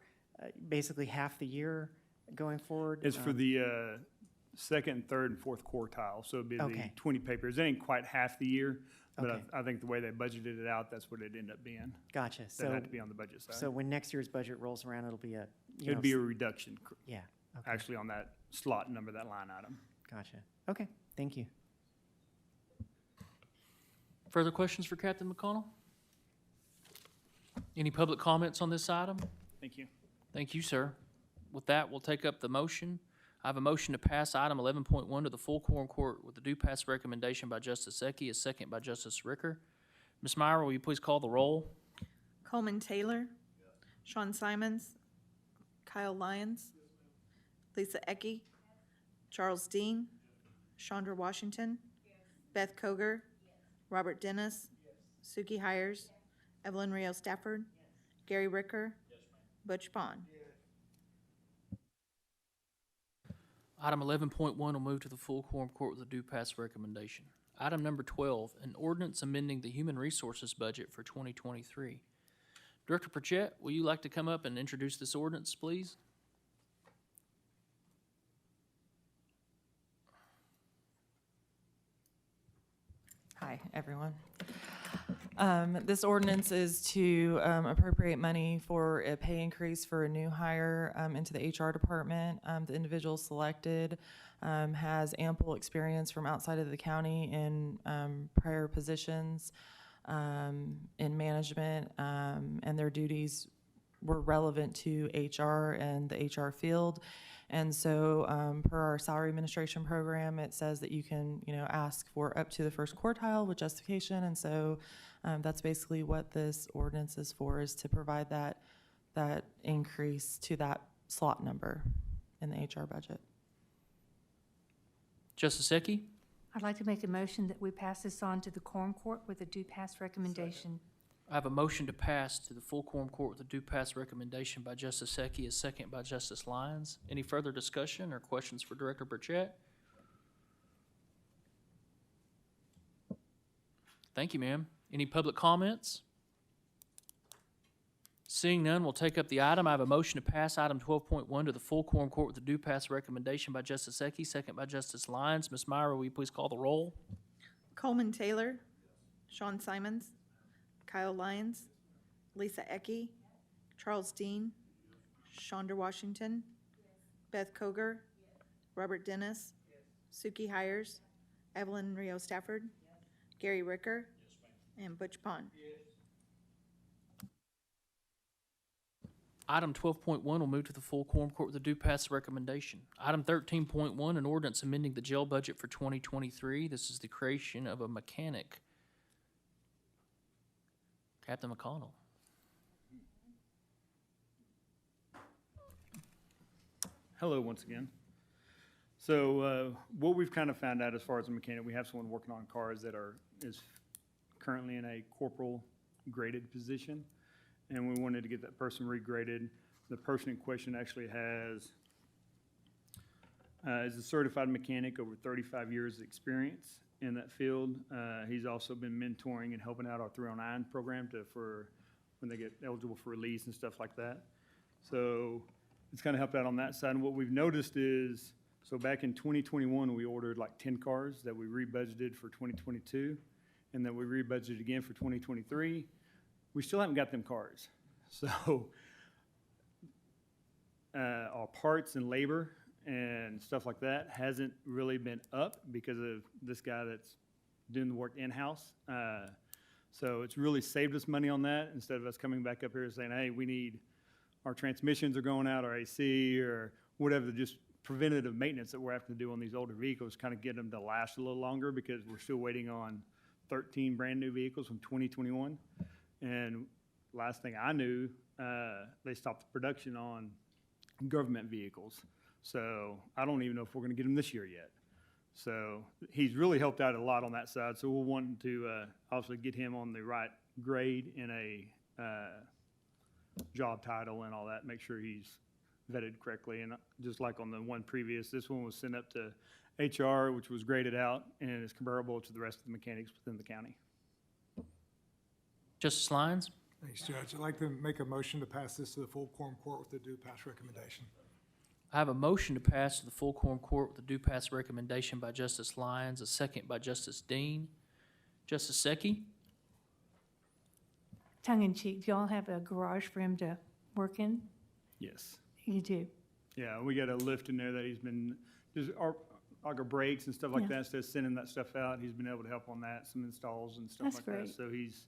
basically half the year going forward? It's for the second, third, and fourth quartile, so it'd be the Okay. 20 papers. It ain't quite half the year, but Okay. I think the way they budgeted it out, that's what it'd end up being. Gotcha. That So, had to be on the budget side. so when next year's budget rolls around, it'll be It'd be a reduction, yeah, okay, actually, on that slot number, that line item. gotcha. Okay, thank you. Further questions for Captain McConnell? Any public comments on this item? Thank you. Thank you, sir. With that, we'll take up the motion. I have a motion to pass item 11.1 to the full quorum court with the due pass recommendation by Justice Ecke, a second by Justice Ricker. Ms. Meyer, will you please call the roll? Coleman Taylor. Sean Simons. Kyle Lyons. Lisa Ecke. Charles Dean. Chandra Washington. Beth Koger. Robert Dennis. Suki Hires. Evelyn Rios Stafford. Gary Ricker. Butch Bond. Item 11.1 will move to the full quorum court with a due pass recommendation. Item number 12, an ordinance amending the human resources budget for 2023. Director Pritchett, will you like to come up and introduce this ordinance, please? Hi, everyone. This ordinance is to appropriate money for a pay increase for a new hire into the HR department. The individual selected has ample experience from outside of the county in prior positions in management, and their duties were relevant to HR and the HR field. And so per our salary administration program, it says that you can, ask for up to the first quartile with justification. And so that's basically what this ordinance is for, is to provide that increase to that slot number in the HR budget. Justice Ecke? I'd like to make a motion that we pass this on to the quorum court with a due pass recommendation. I have a motion to pass to the full quorum court with a due pass recommendation by Justice Ecke, a second by Justice Lyons. Any further discussion or questions for Director Burchett? Thank you, ma'am. Any public comments? Seeing none, we'll take up the item. I have a motion to pass item 12.1 to the full quorum court with a due pass recommendation by Justice Ecke, second by Justice Lyons. Ms. Meyer, will you please call the roll? Coleman Taylor. Sean Simons. Kyle Lyons. Lisa Ecke. Charles Dean. Chandra Washington. Beth Koger. Robert Dennis. Suki Hires. Evelyn Rios Stafford. Gary Ricker. And Butch Bond. Item 12.1 will move to the full quorum court with a due pass recommendation. Item 13.1, an ordinance amending the jail budget for 2023. This is the creation of a mechanic. Captain McConnell. Hello, once again. So what we've kind of found out as far as a mechanic, we have someone working on cars that is currently in a corporal graded position, and we wanted to get that person regraded. The person in question actually is a certified mechanic, over 35 years of experience in that field. He's also been mentoring and helping out our 309 program for when they get eligible for release and stuff like that. So it's kind of helped out on that side. And what we've noticed is, so back in 2021, we ordered like 10 cars that we rebudgeted for 2022, and then we rebudgeted again for 2023. We still haven't got them cars. So our parts and labor and stuff like that hasn't really been up because of this guy that's doing the work in-house. So it's really saved us money on that, instead of us coming back up here and saying, hey, we need, our transmissions are going out, our AC or whatever, just preventative maintenance that we're having to do on these older vehicles, kind of get them to last a little longer, because we're still waiting on 13 brand new vehicles from 2021. And last thing I knew, they stopped the production on government vehicles. So I don't even know if we're going to get them this year yet. So he's really helped out a lot on that side. So we'll want to also get him on the right grade in a job title and all that, make sure he's vetted correctly. And just like on the one previous, this one was sent up to HR, which was graded out and is comparable to the rest of the mechanics within the county. Justice Lyons? Thanks, Judge. I'd like to make a motion to pass this to the full quorum court with a due pass recommendation. I have a motion to pass to the full quorum court with a due pass recommendation by Justice Lyons, a second by Justice Dean. Justice Secchi? Tongue in cheek, do y'all have a garage for him to work in? Yes. You do? Yeah, we got a lift in there that he's been, just our brakes and stuff like Yeah. that, instead of sending that stuff out, he's been able to help on that, some installs and stuff That's like that. great. So he's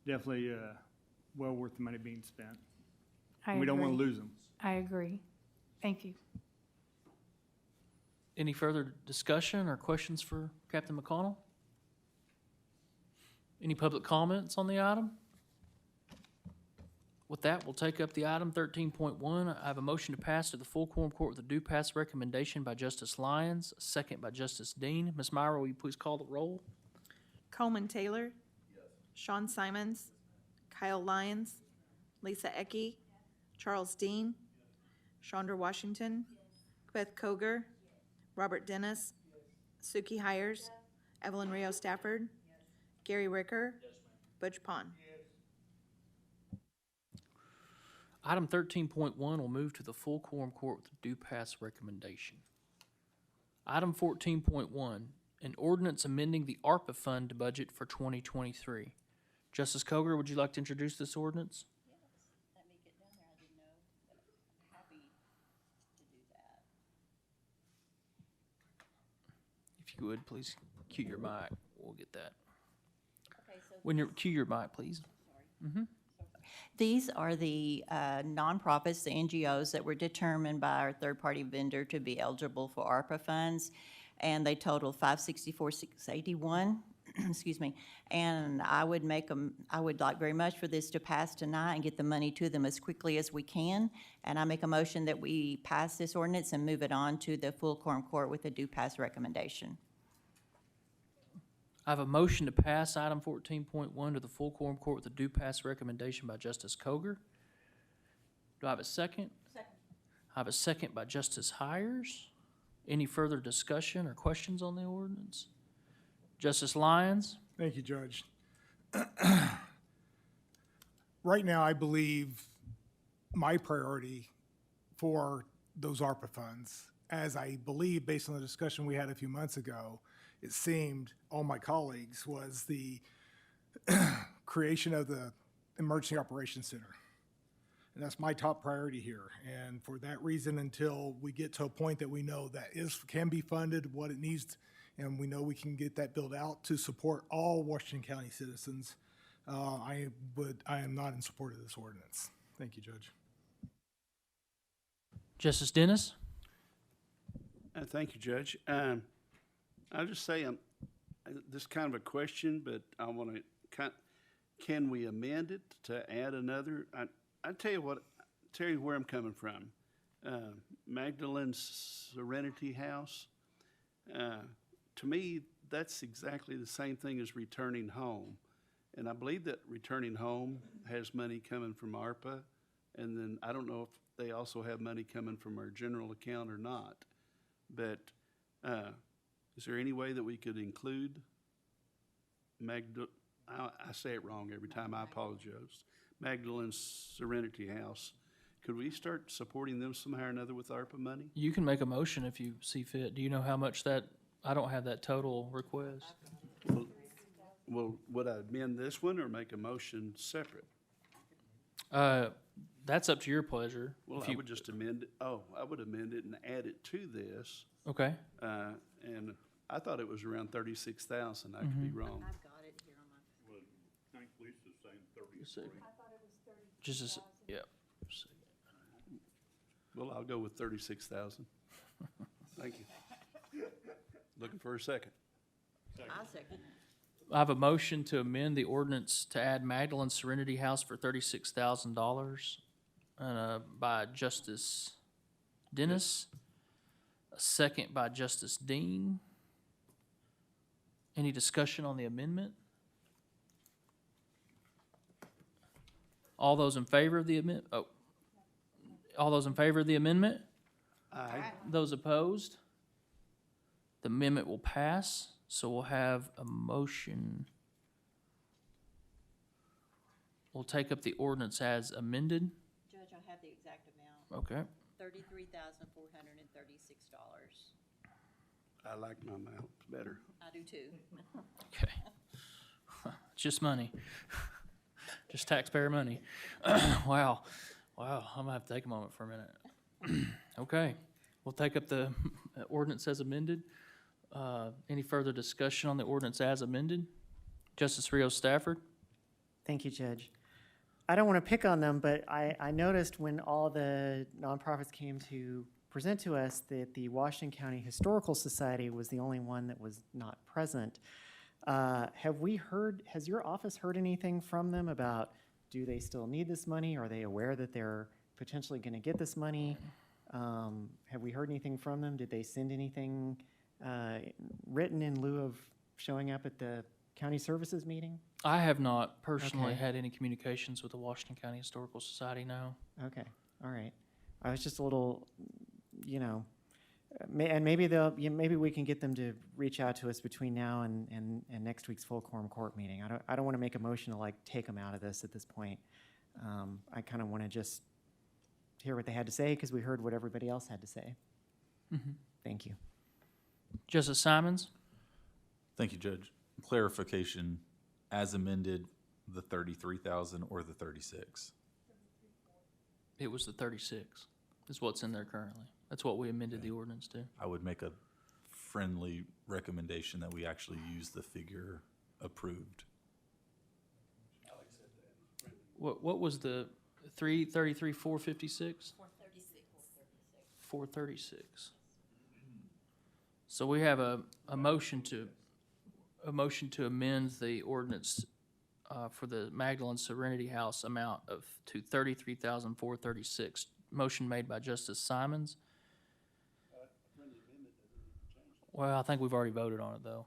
definitely well worth the money being spent. I We don't want to agree. lose him. I agree. Thank you. Any further discussion or questions for Captain McConnell? Any public comments on the item? With that, we'll take up the item 13.1. I have a motion to pass to the full quorum court with a due pass recommendation by Justice Lyons, a second by Justice Dean. Ms. Myra, will you please call the roll? Coleman Taylor. Sean Simons. Kyle Lyons. Lisa Ecke. Charles Dean. Chandra Washington. Beth Koger. Robert Dennis. Suki Hires. Evelyn Rio Stafford. Gary Ricker. Butch Pond. Item 13.1 will move to the full quorum court with a due pass recommendation. Item 14.1, an ordinance amending the ARPA fund budget for 2023. Justice Koger, would you like to introduce this ordinance? Let me get down there. I didn't know, but I'm happy to do that. If you would, please cue your mic. We'll get that. Okay, so When you're, cue your mic, please. these are the nonprofits, the NGOs that were determined by our third-party vendor to be eligible for ARPA funds, and they total 564,681. Excuse me. And I would like very much for this to pass tonight and get the money to them as quickly as we can. And I make a motion that we pass this ordinance and move it on to the full quorum court with a due pass recommendation. I have a motion to pass item 14.1 to the full quorum court with a due pass recommendation by Justice Koger. Do I have a second? Second. I have a second by Justice Hires. Any further discussion or questions on the ordinance? Justice Lyons? Thank you, Judge. Right now, I believe my priority for those ARPA funds, as I believe based on the discussion we had a few months ago, it seemed, all my colleagues, was the creation of the Emergency Operations Center. And that's my top priority here. And for that reason, until we get to a point that we know that can be funded, what it needs, and we know we can get that built out to support all Washington County citizens, I am not in support of this ordinance. Thank you, Judge. Justice Dennis? Thank you, Judge. I'll just say, this is kind of a question, but I want to, can we amend it to add another? I tell you where I'm coming from. Magdalene's Serenity House, to me, that's exactly the same thing as Returning Home. And I believe that Returning Home has money coming from ARPA, and then I don't know if they also have money coming from our general account or not. But is there any way that we could include I say it wrong every time, I apologize. Magdalene's Serenity House. Could we start supporting them somehow or another with ARPA money? You can make a motion if you see fit. Do you know how much that, I don't have that total request. Well, would I amend this one or make a motion separate? That's up to your pleasure. Well, If I you- would just amend it, I would amend it and add it to this. Okay. And I thought it was around 36,000. I could be wrong. I've got it here on my. I think Lisa's saying 30. Just as, yeah. Well, I'll go with 36,000. Thank you. Looking for a second. I'll second. I have a motion to amend the ordinance to add Magdalene Serenity House for $36,000 by Justice Dennis, a second by Justice Dean. Any discussion on the amendment? All those in favor of the all those in favor of the amendment? Aye. Those opposed? The amendment will pass, so we'll have a motion. We'll take up the ordinance as amended. Judge, I have the exact amount, Okay. $33,436. I like my amount better. I do too. Okay. It's just money. Just taxpayer money. Wow. Wow, I'm gonna have to take a moment for a minute. Okay, we'll take up the ordinance as amended. Any further discussion on the ordinance as amended? Justice Rios Stafford? Thank you, Judge. I don't want to pick on them, but I noticed when all the nonprofits came to present to us that the Washington County Historical Society was the only one that was not present. Has your office heard anything from them about, do they still need this money? Are they aware that they're potentially going to get this money? Have we heard anything from them? Did they send anything written in lieu of showing up at the county services meeting? I have not personally Okay. had any communications with the Washington County Historical Society, no. Okay, all right. I was just a little, and maybe maybe we can get them to reach out to us between now and next week's full quorum court meeting. I don't want to make a motion to take them out of this at this point. I kind of want to just hear what they had to say because we heard what everybody else had to say. Thank you. Justice Simons? Thank you, Judge. Clarification, as amended, the 33,000 or the 36? It was the 36, is what's in there currently. That's what we amended the ordinance to. I would make a friendly recommendation that we actually use the figure approved. What was the 333, 456? 436. So we have a motion to amend the ordinance for the Magdalene Serenity House amount to $33,436. Motion made by Justice Simons. Well, I think we've already voted on it, though.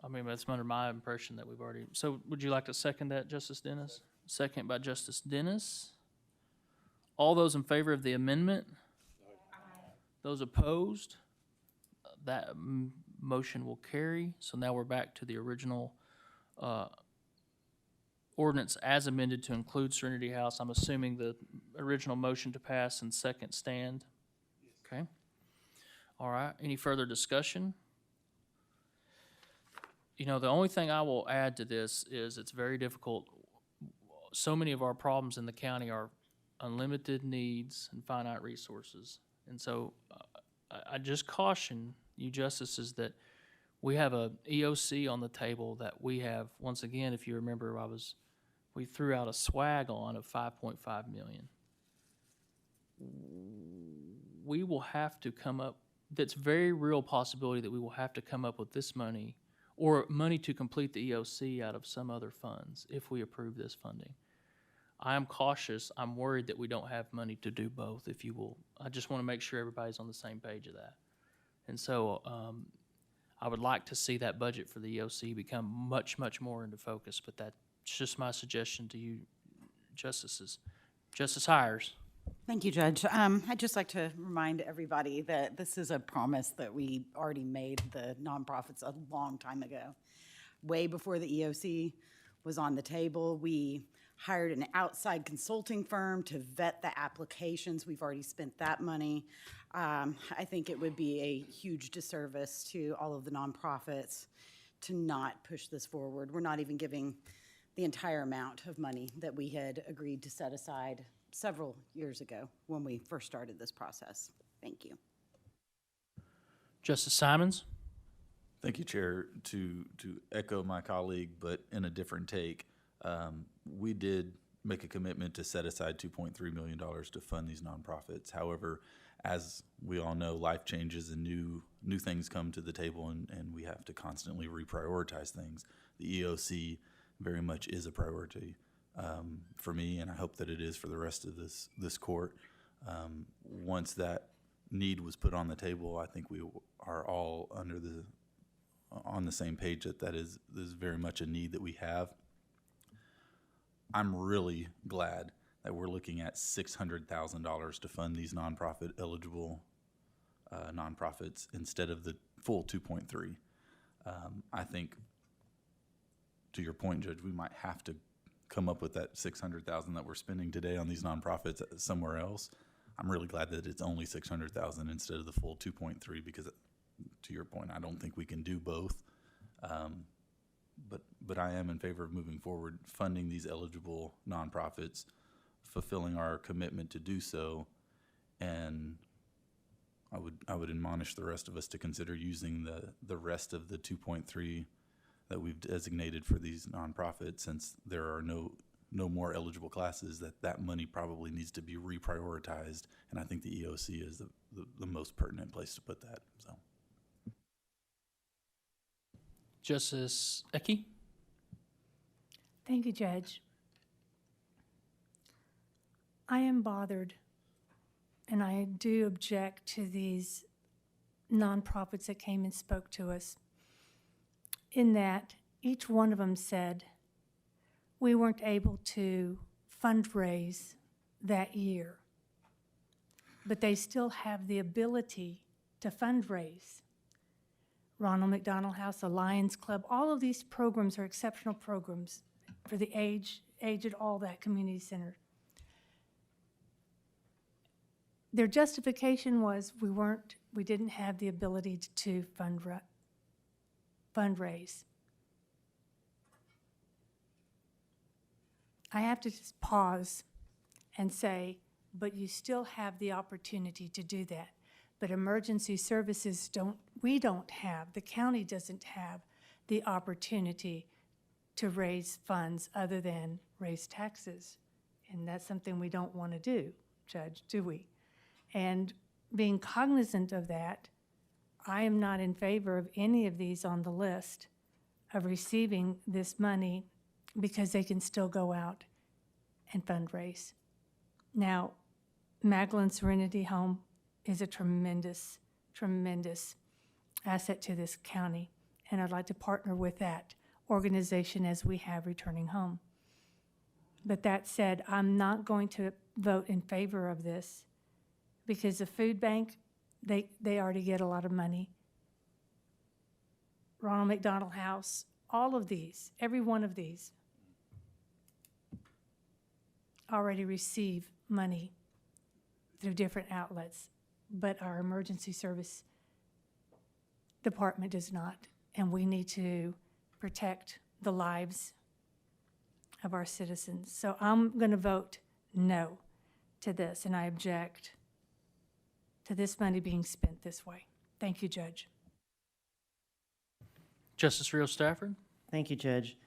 I mean, that's under my impression that we've already. So would you like to second that, Justice Dennis? Second by Justice Dennis. All those in favor of the amendment? Those opposed? That motion will carry. So now we're back to the original ordinance as amended to include Serenity House. I'm assuming the original motion to pass and second stand. Okay. All right. Any further discussion? The only thing I will add to this is it's very difficult. So many of our problems in the county are unlimited needs and finite resources. And so I just caution you justices that we have a EOC on the table that we have, once again, if you remember, we threw out a swag on of $5.5 million. We will have to come up, that's very real possibility that we will have to come up with this money or money to complete the EOC out of some other funds if we approve this funding. I am cautious. I'm worried that we don't have money to do both, if you will. I just want to make sure everybody's on the same page of that. And so I would like to see that budget for the EOC become much, much more into focus, but that's just my suggestion to you, justices. Justice Hires. Thank you, Judge. I'd just like to remind everybody that this is a promise that we already made the nonprofits a long time ago. Way before the EOC was on the table, we hired an outside consulting firm to vet the applications. We've already spent that money. I think it would be a huge disservice to all of the nonprofits to not push this forward. We're not even giving the entire amount of money that we had agreed to set aside several years ago when we first started this process. Thank you. Justice Simons? Thank you, Chair. To echo my colleague, but in a different take, we did make a commitment to set aside $2.3 million to fund these nonprofits. However, as we all know, life changes and new things come to the table, and we have to constantly reprioritize things. The EOC very much is a priority for me, and I hope that it is for the rest of this court. Once that need was put on the table, I think we are all under the on the same page that that is very much a need that we have. I'm really glad that we're looking at $600,000 to fund these nonprofit eligible nonprofits instead of the full 2.3. I think, to your point, Judge, we might have to come up with that 600,000 that we're spending today on these nonprofits somewhere else. I'm really glad that it's only 600,000 instead of the full 2.3, because to your point, I don't think we can do both. But I am in favor of moving forward, funding these eligible nonprofits, fulfilling our commitment to do so, and I would admonish the rest of us to consider using the rest of the 2.3 that we've designated for these nonprofits, since there are no more eligible classes. That money probably needs to be reprioritized, and I think the EOC is the most pertinent place to put that. So, Justice Eki? Thank you, Judge. I am bothered, and I do object to these nonprofits that came and spoke to us, in that each one of them said, we weren't able to fundraise that year, but they still have the ability to fundraise. Ronald McDonald House, the Lions Club, all of these programs are exceptional programs for the aged, all that community center. Their justification was we didn't have the ability to fundraise. I have to just pause and say, but you still have the opportunity to do that. But emergency services the county doesn't have the opportunity to raise funds other than raise taxes. And that's something we don't want to do, Judge, do we? And being cognizant of that, I am not in favor of any of these on the list of receiving this money, because they can still go out and fundraise. Now, Magdalene Serenity Home is a tremendous, tremendous asset to this county, and I'd like to partner with that organization as we have Returning Home. But that said, I'm not going to vote in favor of this, because the food bank, they already get a lot of money. Ronald McDonald House, all of these, every one of these already receive money through different outlets, but our emergency service department does not, and we need to protect the lives of our citizens. So I'm going to vote no to this, and I object to this money being spent this way. Thank you, Judge. Justice Rios Stafford? Thank you, Judge.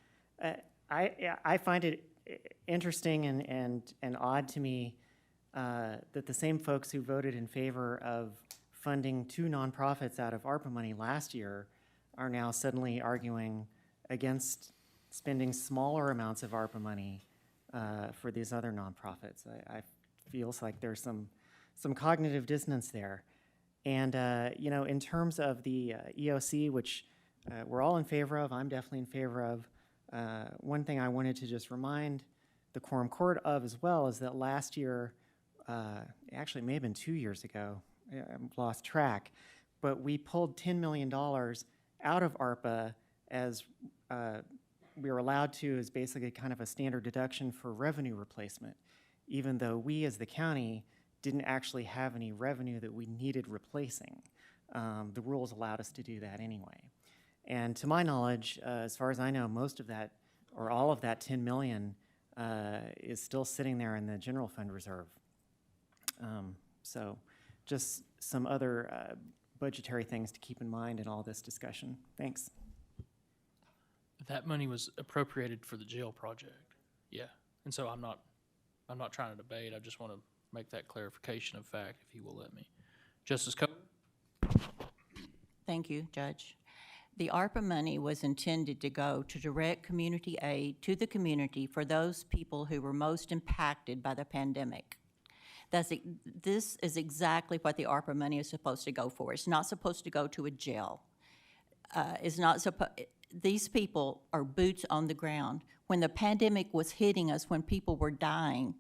I find it interesting and odd to me that the same folks who voted in favor of funding 2 nonprofits out of ARPA money last year are now suddenly arguing against spending smaller amounts of ARPA money for these other nonprofits. I feels like there's some cognitive dissonance there. And, in terms of the EOC, which we're all in favor of, I'm definitely in favor of, one thing I wanted to just remind the Quorum Court of as well is that last year, actually it may have been 2 years ago, I've lost track, but we pulled $10 million out of ARPA as we were allowed to as basically kind of a standard deduction for revenue replacement, even though we as the county didn't actually have any revenue that we needed replacing. The rules allowed us to do that anyway. And to my knowledge, as far as I know, most of that, or all of that 10 million is still sitting there in the general fund reserve. So just some other budgetary things to keep in mind in all this discussion. Thanks. That money was appropriated for the jail project. Yeah. And so I'm not trying to debate. I just want to make that clarification of fact, if you will let me. Justice Coe? Thank you, Judge. The ARPA money was intended to go to direct community aid to the community for those people who were most impacted by the pandemic. This is exactly what the ARPA money is supposed to go for. It's not supposed to go to a jail. is not these people are boots on the ground. When the pandemic was hitting us, when people were dying,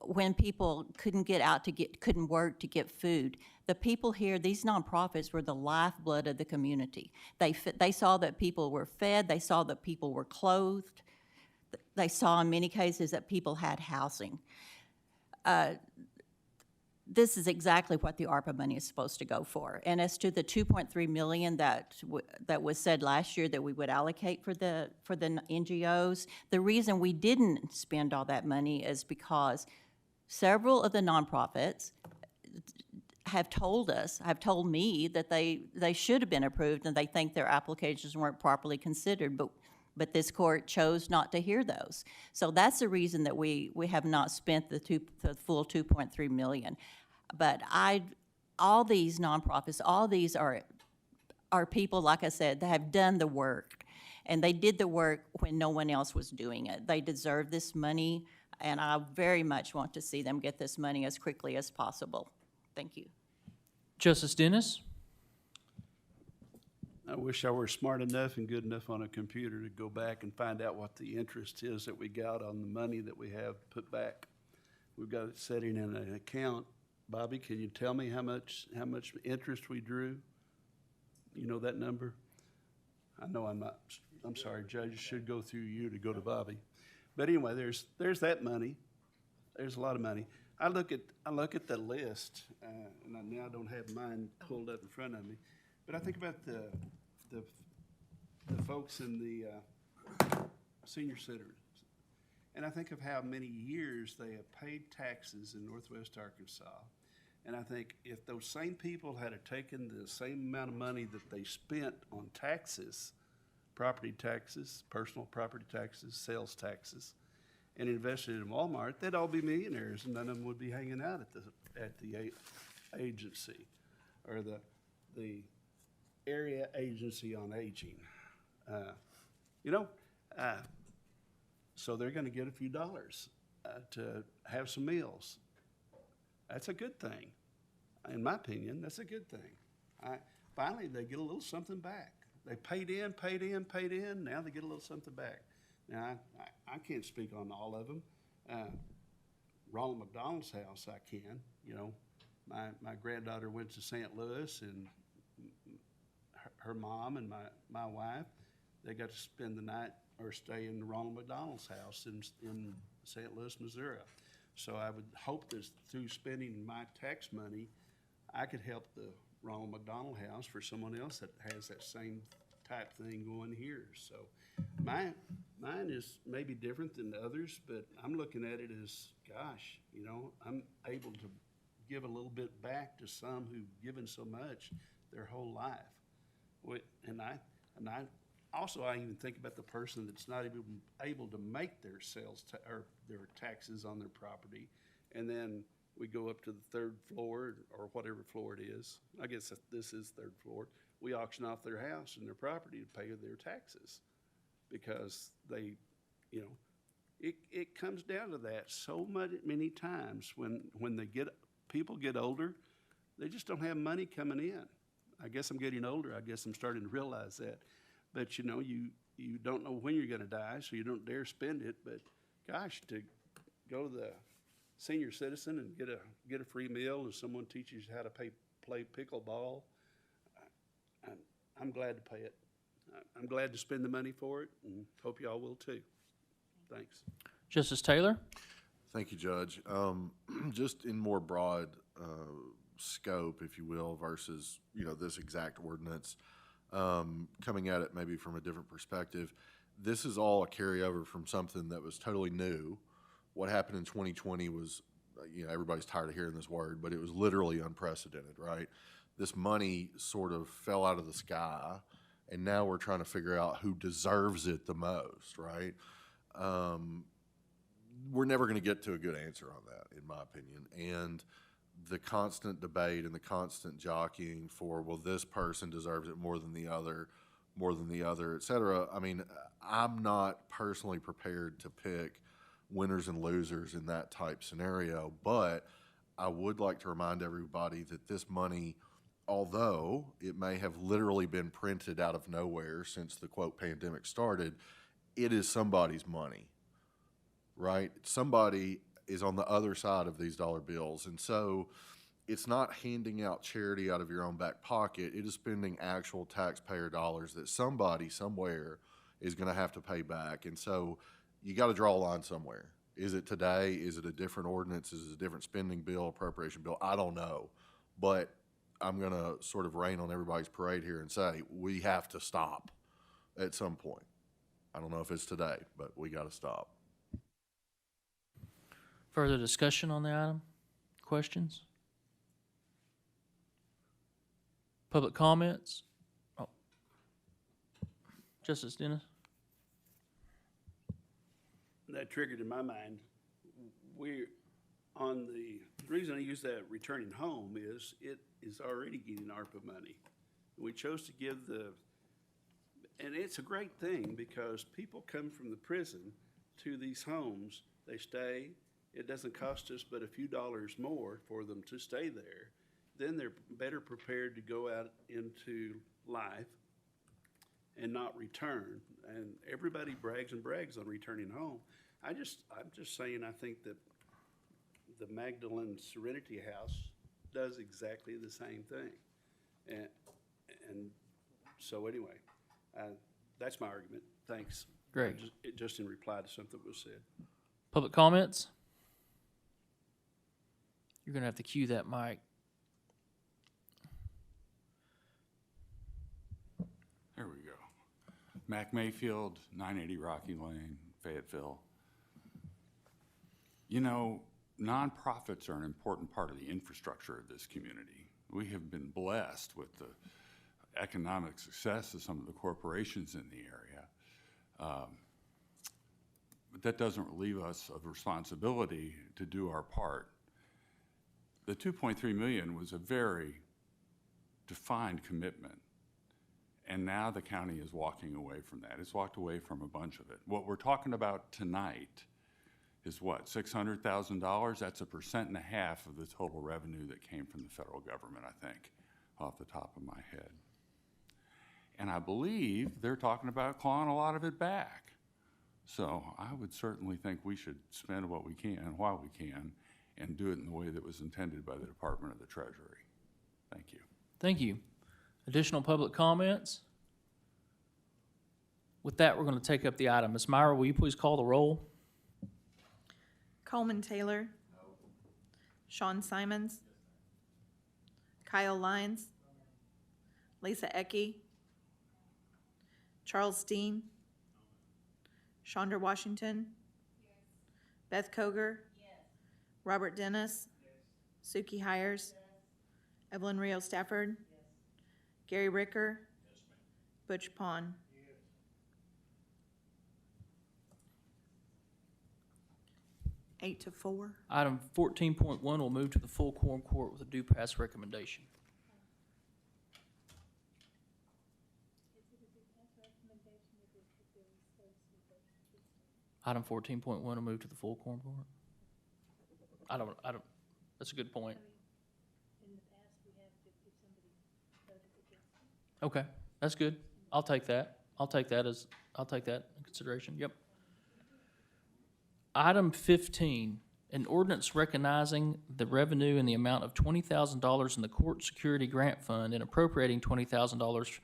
when people couldn't get out couldn't work to get food, the people here, these nonprofits were the lifeblood of the community. They saw that people were fed, they saw that people were clothed, they saw in many cases that people had housing. This is exactly what the ARPA money is supposed to go for. And as to the 2.3 million that was said last year that we would allocate for the NGOs, the reason we didn't spend all that money is because several of the nonprofits have told me that they should have been approved and they think their applications weren't properly considered, but this court chose not to hear those. So that's the reason that we have not spent the full 2.3 million. But all these nonprofits, all these are people, like I said, that have done the work. And they did the work when no one else was doing it. They deserve this money, and I very much want to see them get this money as quickly as possible. Thank you. Justice Dennis? I wish I were smart enough and good enough on a computer to go back and find out what the interest is that we got on the money that we have put back. We've got it sitting in an account. Bobby, can you tell me how much interest we drew? You know that number? I know I'm sorry, Judge, should go through you to go to Bobby. But anyway, there's that money. There's a lot of money. I look at the list, and I don't have mine pulled up in front of me, but I think about the folks in the senior citizens, and I think of how many years they have paid taxes in Northwest Arkansas, and I think if those same people had taken the same amount of money that they spent on taxes, property taxes, personal property taxes, sales taxes, and invested in Walmart, they'd all be millionaires, and none of them would be hanging out at the agency or the area agency on aging. So they're going to get a few dollars to have some meals. That's a good thing. In my opinion, that's a good thing. Finally, they get a little something back. They paid in, now they get a little something back. Now, I can't speak on all of them. Ronald McDonald's house, I can. You know, my granddaughter went to St. Louis, and her mom and my wife, they got to spend the night or stay in Ronald McDonald's house in St. Louis, Missouri. So I would hope that through spending my tax money, I could help the Ronald McDonald House for someone else that has that same type thing going here. So mine is maybe different than others, but I'm looking at it as, gosh, you know, I'm able to give a little bit back to some who've given so much their whole life. And I also, I even think about the person that's not even able to make their sales or their taxes on their property, and then we go up to the third floor or whatever floor it is. I guess this is third floor. We auction off their house and their property to pay their taxes because they, you know, it comes down to that so many times when people get older, they just don't have money coming in. I guess I'm getting older. I guess I'm starting to realize that. But, you know, you don't know when you're going to die, so you don't dare spend it. But, gosh, to go to the senior citizen and get a free meal and someone teaches you how to play pickleball, I'm glad to pay it. I'm glad to spend the money for it, and hope y'all will too. Thanks. Justice Taylor? Thank you, Judge. Just in more broad scope, if you will, versus, you know, this exact ordinance, coming at it maybe from a different perspective, this is all a carryover from something that was totally new. What happened in 2020 was, you know, everybody's tired of hearing this word, but it was literally unprecedented, right? This money sort of fell out of the sky, and now we're trying to figure out who deserves it the most, right? We're never going to get to a good answer on that, in my opinion. And the constant debate and the constant jockeying for, well, this person deserves it more than the other, et cetera. I mean, I'm not personally prepared to pick winners and losers in that type scenario, but I would like to remind everybody that this money although it may have literally been printed out of nowhere since the quote pandemic started, it is somebody's money, right? Somebody is on the other side of these dollar bills. And so it's not handing out charity out of your own back pocket. It is spending actual taxpayer dollars that somebody somewhere is going to have to pay back. And so you got to draw a line somewhere. Is it today? Is it a different ordinance? Is it a different spending bill, appropriation bill? I don't know. But I'm going to sort of rain on everybody's parade here and say we have to stop at some point. I don't know if it's today, but we got to stop. Further discussion on the item? Questions? Public comments? Oh. Justice Dennis? That triggered in my mind, the reason I use that returning home is it is already getting ARPA money. We chose to give and it's a great thing because people come from the prison to these homes, they stay, it doesn't cost us but a few dollars more for them to stay there. Then they're better prepared to go out into life and not return. And everybody brags on returning home. I'm just saying, I think that the Magdalene Serenity House does exactly the same thing. And so anyway, that's my argument. Thanks. Great. Just in reply to something that was said. Public comments? You're going to have to cue that mic. There we go. Mac Mayfield, 980 Rocky Lane, Fayetteville. You know, nonprofits are an important part of the infrastructure of this community. We have been blessed with the economic success of some of the corporations in the area. But that doesn't relieve us of responsibility to do our part. The $2.3 million was a very defined commitment. And now the county is walking away from that. It's walked away from a bunch of it. What we're talking about tonight is what, $600,000? That's 1.5% of the total revenue that came from the federal government, I think, off the top of my head. And I believe they're talking about clawing a lot of it back. So I would certainly think we should spend what we can while we can and do it in the way that was intended by the Department of the Treasury. Thank you. Thank you. Additional public comments? With that, we're going to take up the item. Ms. Myra, will you please call the roll? Coleman Taylor. No. Sean Simons. Kyle Lyons. Lisa Ecke. Charles Dean. Shonda Washington. Beth Koger. Robert Dennis. Suki Hires. Evelyn Rio Stafford. Gary Ricker. Butch Pond. 8-4. Item 14.1 will move to the full quorum court with a due pass recommendation. Item 14.1 will move to the full quorum court. I don't, that's a good point. Okay, that's good. I'll take that. I'll take that in consideration. Yep. Item 15, an ordinance recognizing the revenue in the amount of $20,000 in the Court Security Grant Fund and appropriating $20,000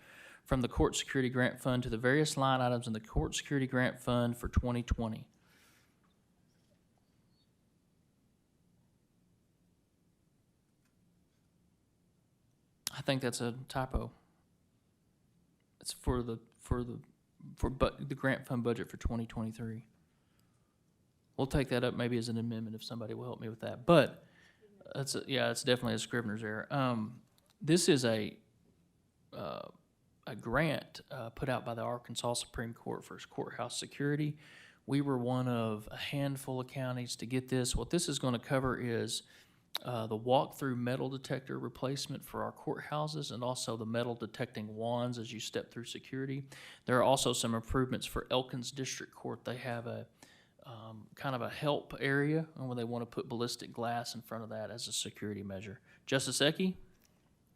from the Court Security Grant Fund to the various line items in the Court Security Grant Fund for 2020. I think that's a typo. It's for the grant fund budget for 2023. We'll take that up maybe as an amendment if somebody will help me with that. But it's definitely a Scrivener's error. This is a grant put out by the Arkansas Supreme Court for courthouse security. We were one of a handful of counties to get this. What this is going to cover is the walk-through metal detector replacement for our courthouses and also the metal detecting wands as you step through security. There are also some improvements for Elkins District Court. They have a kind of a help area where they want to put ballistic glass in front of that as a security measure. Justice Ecke?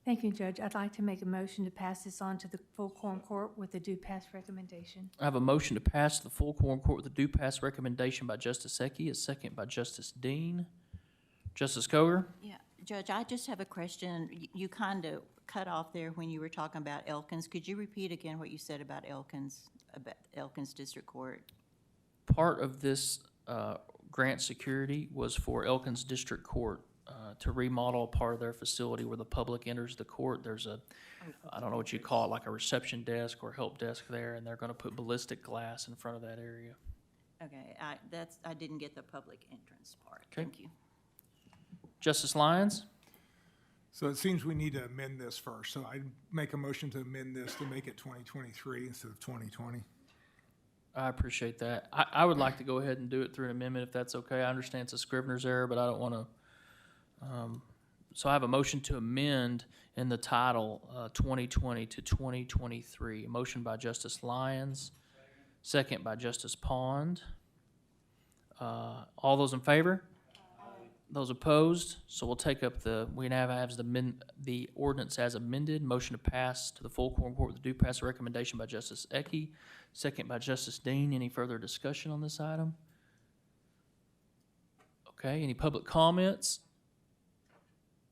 Thank you, Judge. I'd like to make a motion to pass this on to the full quorum court with a due pass recommendation. I have a motion to pass to the full quorum court with a due pass recommendation by Justice Ecke, a second by Justice Dean. Justice Coger? Yeah, Judge, I just have a question. You kind of cut off there when you were talking about Elkins. Could you repeat again what you said about Elkins District Court? Part of this grant security was for Elkins District Court to remodel a part of their facility where the public enters the court. There's a, I don't know what you call it, like a reception desk or help desk there, and they're going to put ballistic glass in front of that area. Okay, I didn't get the public entrance part. Okay. Thank you. Justice Lyons? So it seems we need to amend this first. So I make a motion to amend this to make it 2023 instead of 2020. I appreciate that. I would like to go ahead and do it through an amendment if that's okay. I understand it's a Scrivener's error, but I don't want to. So I have a motion to amend in the title 2020 to 2023. A motion by Justice Lyons, second by Justice Pond. All those in favor? Those opposed? So we'll take up we now have the ordinance as amended. Motion to pass to the full quorum court with a due pass recommendation by Justice Ecke, second by Justice Dean. Any further discussion on this item? Okay, any public comments?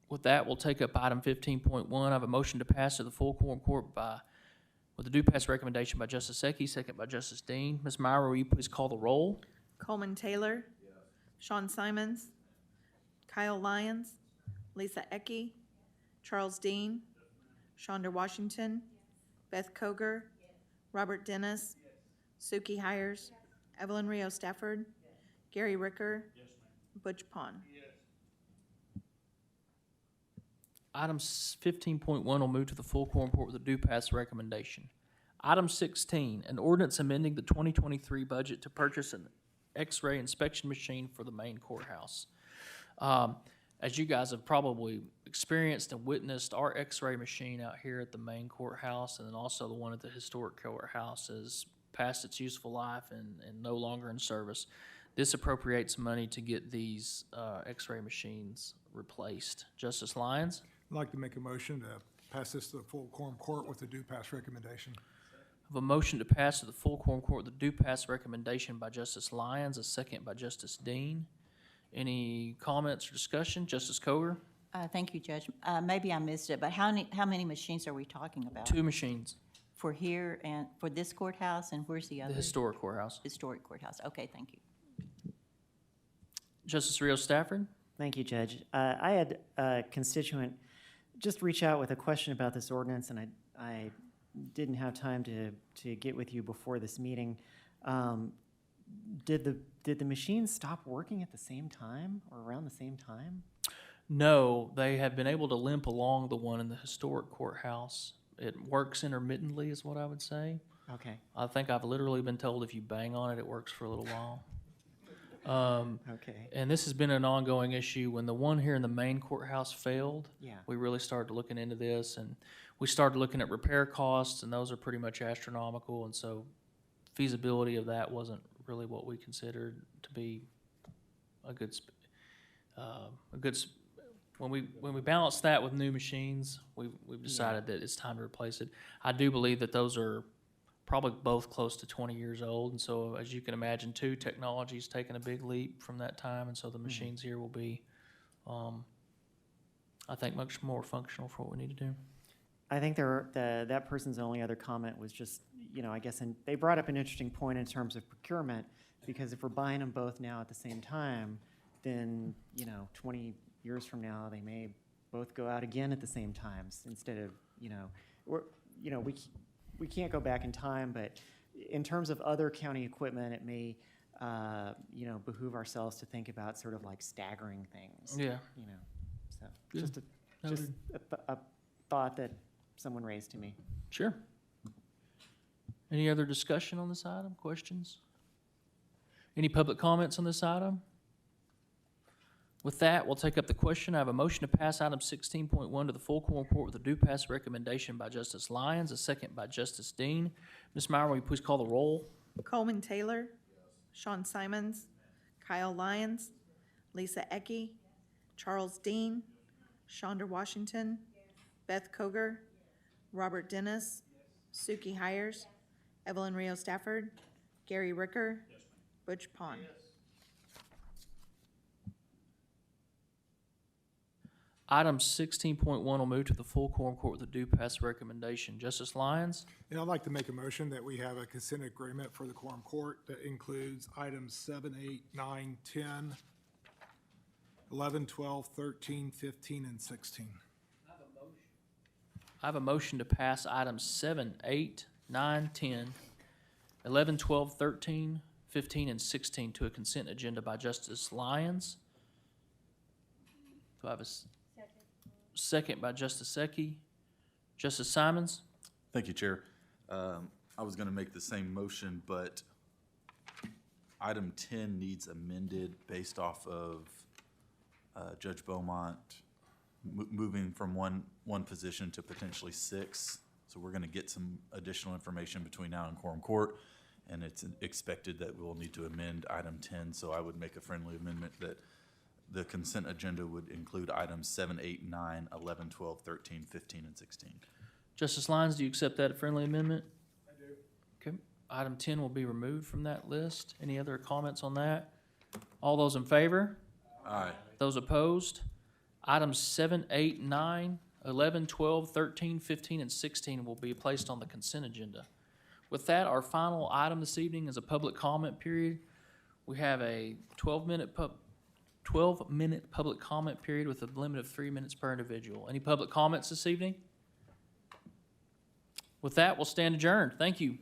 With that, we'll take up item 15.1. I have a motion to pass to the full quorum court with a due pass recommendation by Justice Ecke, second by Justice Dean. Ms. Myra, will you please call the roll? Coleman Taylor. Yes. Sean Simons. Kyle Lyons. Lisa Ecke. Charles Dean. Shonda Washington. Beth Koger. Robert Dennis. Suki Hires. Evelyn Rio Stafford. Gary Ricker. Butch Pond. Item 15.1 will move to the full quorum court with a due pass recommendation. Item 16, an ordinance amending the 2023 budget to purchase an X-ray inspection machine for the main courthouse. As you guys have probably experienced and witnessed, our X-ray machine out here at the main courthouse and then also the one at the historic courthouse has passed its useful life and no longer in service. This appropriates money to get these X-ray machines replaced. Justice Lyons? I'd like to make a motion to pass this to the full quorum court with a due pass recommendation. I have a motion to pass to the full quorum court with a due pass recommendation by Justice Lyons, a second by Justice Dean. Any comments or discussion? Justice Coger? Thank you, Judge. Maybe I missed it, but how many machines are we talking about? 2 machines. For here and for this courthouse, and where's the other? The historic courthouse. Historic courthouse. Okay, thank you. Justice Rio Stafford? Thank you, Judge. I had a constituent just reach out with a question about this ordinance, and I didn't have time to get with you before this meeting. Did the machines stop working at the same time or around the same time? No, they have been able to limp along the one in the historic courthouse. It works intermittently is what I would say. Okay. I think I've literally been told if you bang on it, it works for a little while. Okay. And this has been an ongoing issue. When the one here in the main courthouse failed, Yeah. we really started looking into this, and we started looking at repair costs, and those are pretty much astronomical, and so feasibility of that wasn't really what we considered to be when we balance that with new machines, we've decided that it's time to replace it. I do believe that those are probably both close to 20 years old, and so as you can imagine, too, technology's taken a big leap from that time, and so the machines here will be, I think, much more functional for what we need to do. I think that person's only other comment was just, I guess, and they brought up an interesting point in terms of procurement, because if we're buying them both now at the same time, then, 20 years from now, they may both go out again at the same times instead of, we can't go back in time, but in terms of other county equipment, it may, behoove ourselves to think about sort of like staggering things. Yeah. So Good. just a thought that someone raised to me. Sure. Any other discussion on this item? Questions? Any public comments on this item? With that, we'll take up the question. I have a motion to pass item 16.1 to the full quorum court with a due pass recommendation by Justice Lyons, a second by Justice Dean. Ms. Meyer, will you please call the roll? Coleman Taylor. Sean Simons. Kyle Lyons. Lisa Ecke. Charles Dean. Shonda Washington. Beth Koger, Robert Dennis, Suki Hires, Evelyn Rio Stafford, Gary Ricker, Butch Pond. Item 16.1 will move to the full quorum court with a due pass recommendation. Justice Lyons, And I'd like to make a motion that we have a consent agreement for the quorum court that includes items 7, 8, 9, 10, 11, 12, 13, 15, and 16. I have a motion to pass items 7, 8, 9, 10, 11, 12, 13, 15, and 16 to a consent agenda by Justice Lyons. Do I have a second by Justice Secchi? Justice Simons? Thank you, Chair. I was gonna make the same motion, but item 10 needs amended based off of Judge Beaumont moving from one position to potentially 6. So we're gonna get some additional information between now and quorum court, and it's expected that we'll need to amend item 10. So I would make a friendly amendment that the consent agenda would include items 7, 8, 9, 11, 12, 13, 15, and 16. Justice Lyons, do you accept that friendly amendment? I do. Okay. Item 10 will be removed from that list. Any other comments on that? All those in favor? Aye. Those opposed? Items 7, 8, 9, 11, 12, 13, 15, and 16 will be placed on the consent agenda. With that, our final item this evening is a public comment period. We have a 12-minute public comment period with a limit of 3 minutes per individual. Any public comments this evening? With that, we'll stand adjourned. Thank you.